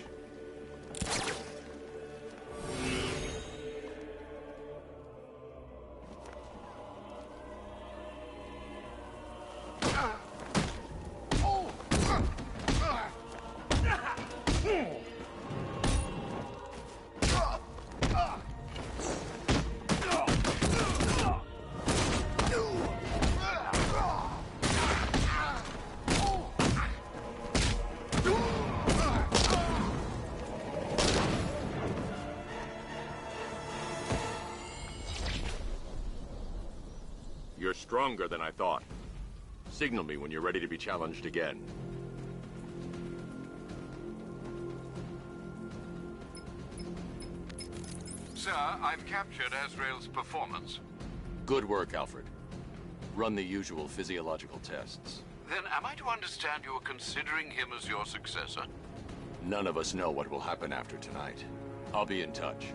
You're stronger than I thought. Signal me when you're ready to be challenged again. Sir, I've captured Azrael's performance. Good work, Alfred. Run the usual physiological tests. Then am I to understand you're considering him as your successor? None of us know what will happen after tonight. I'll be in touch.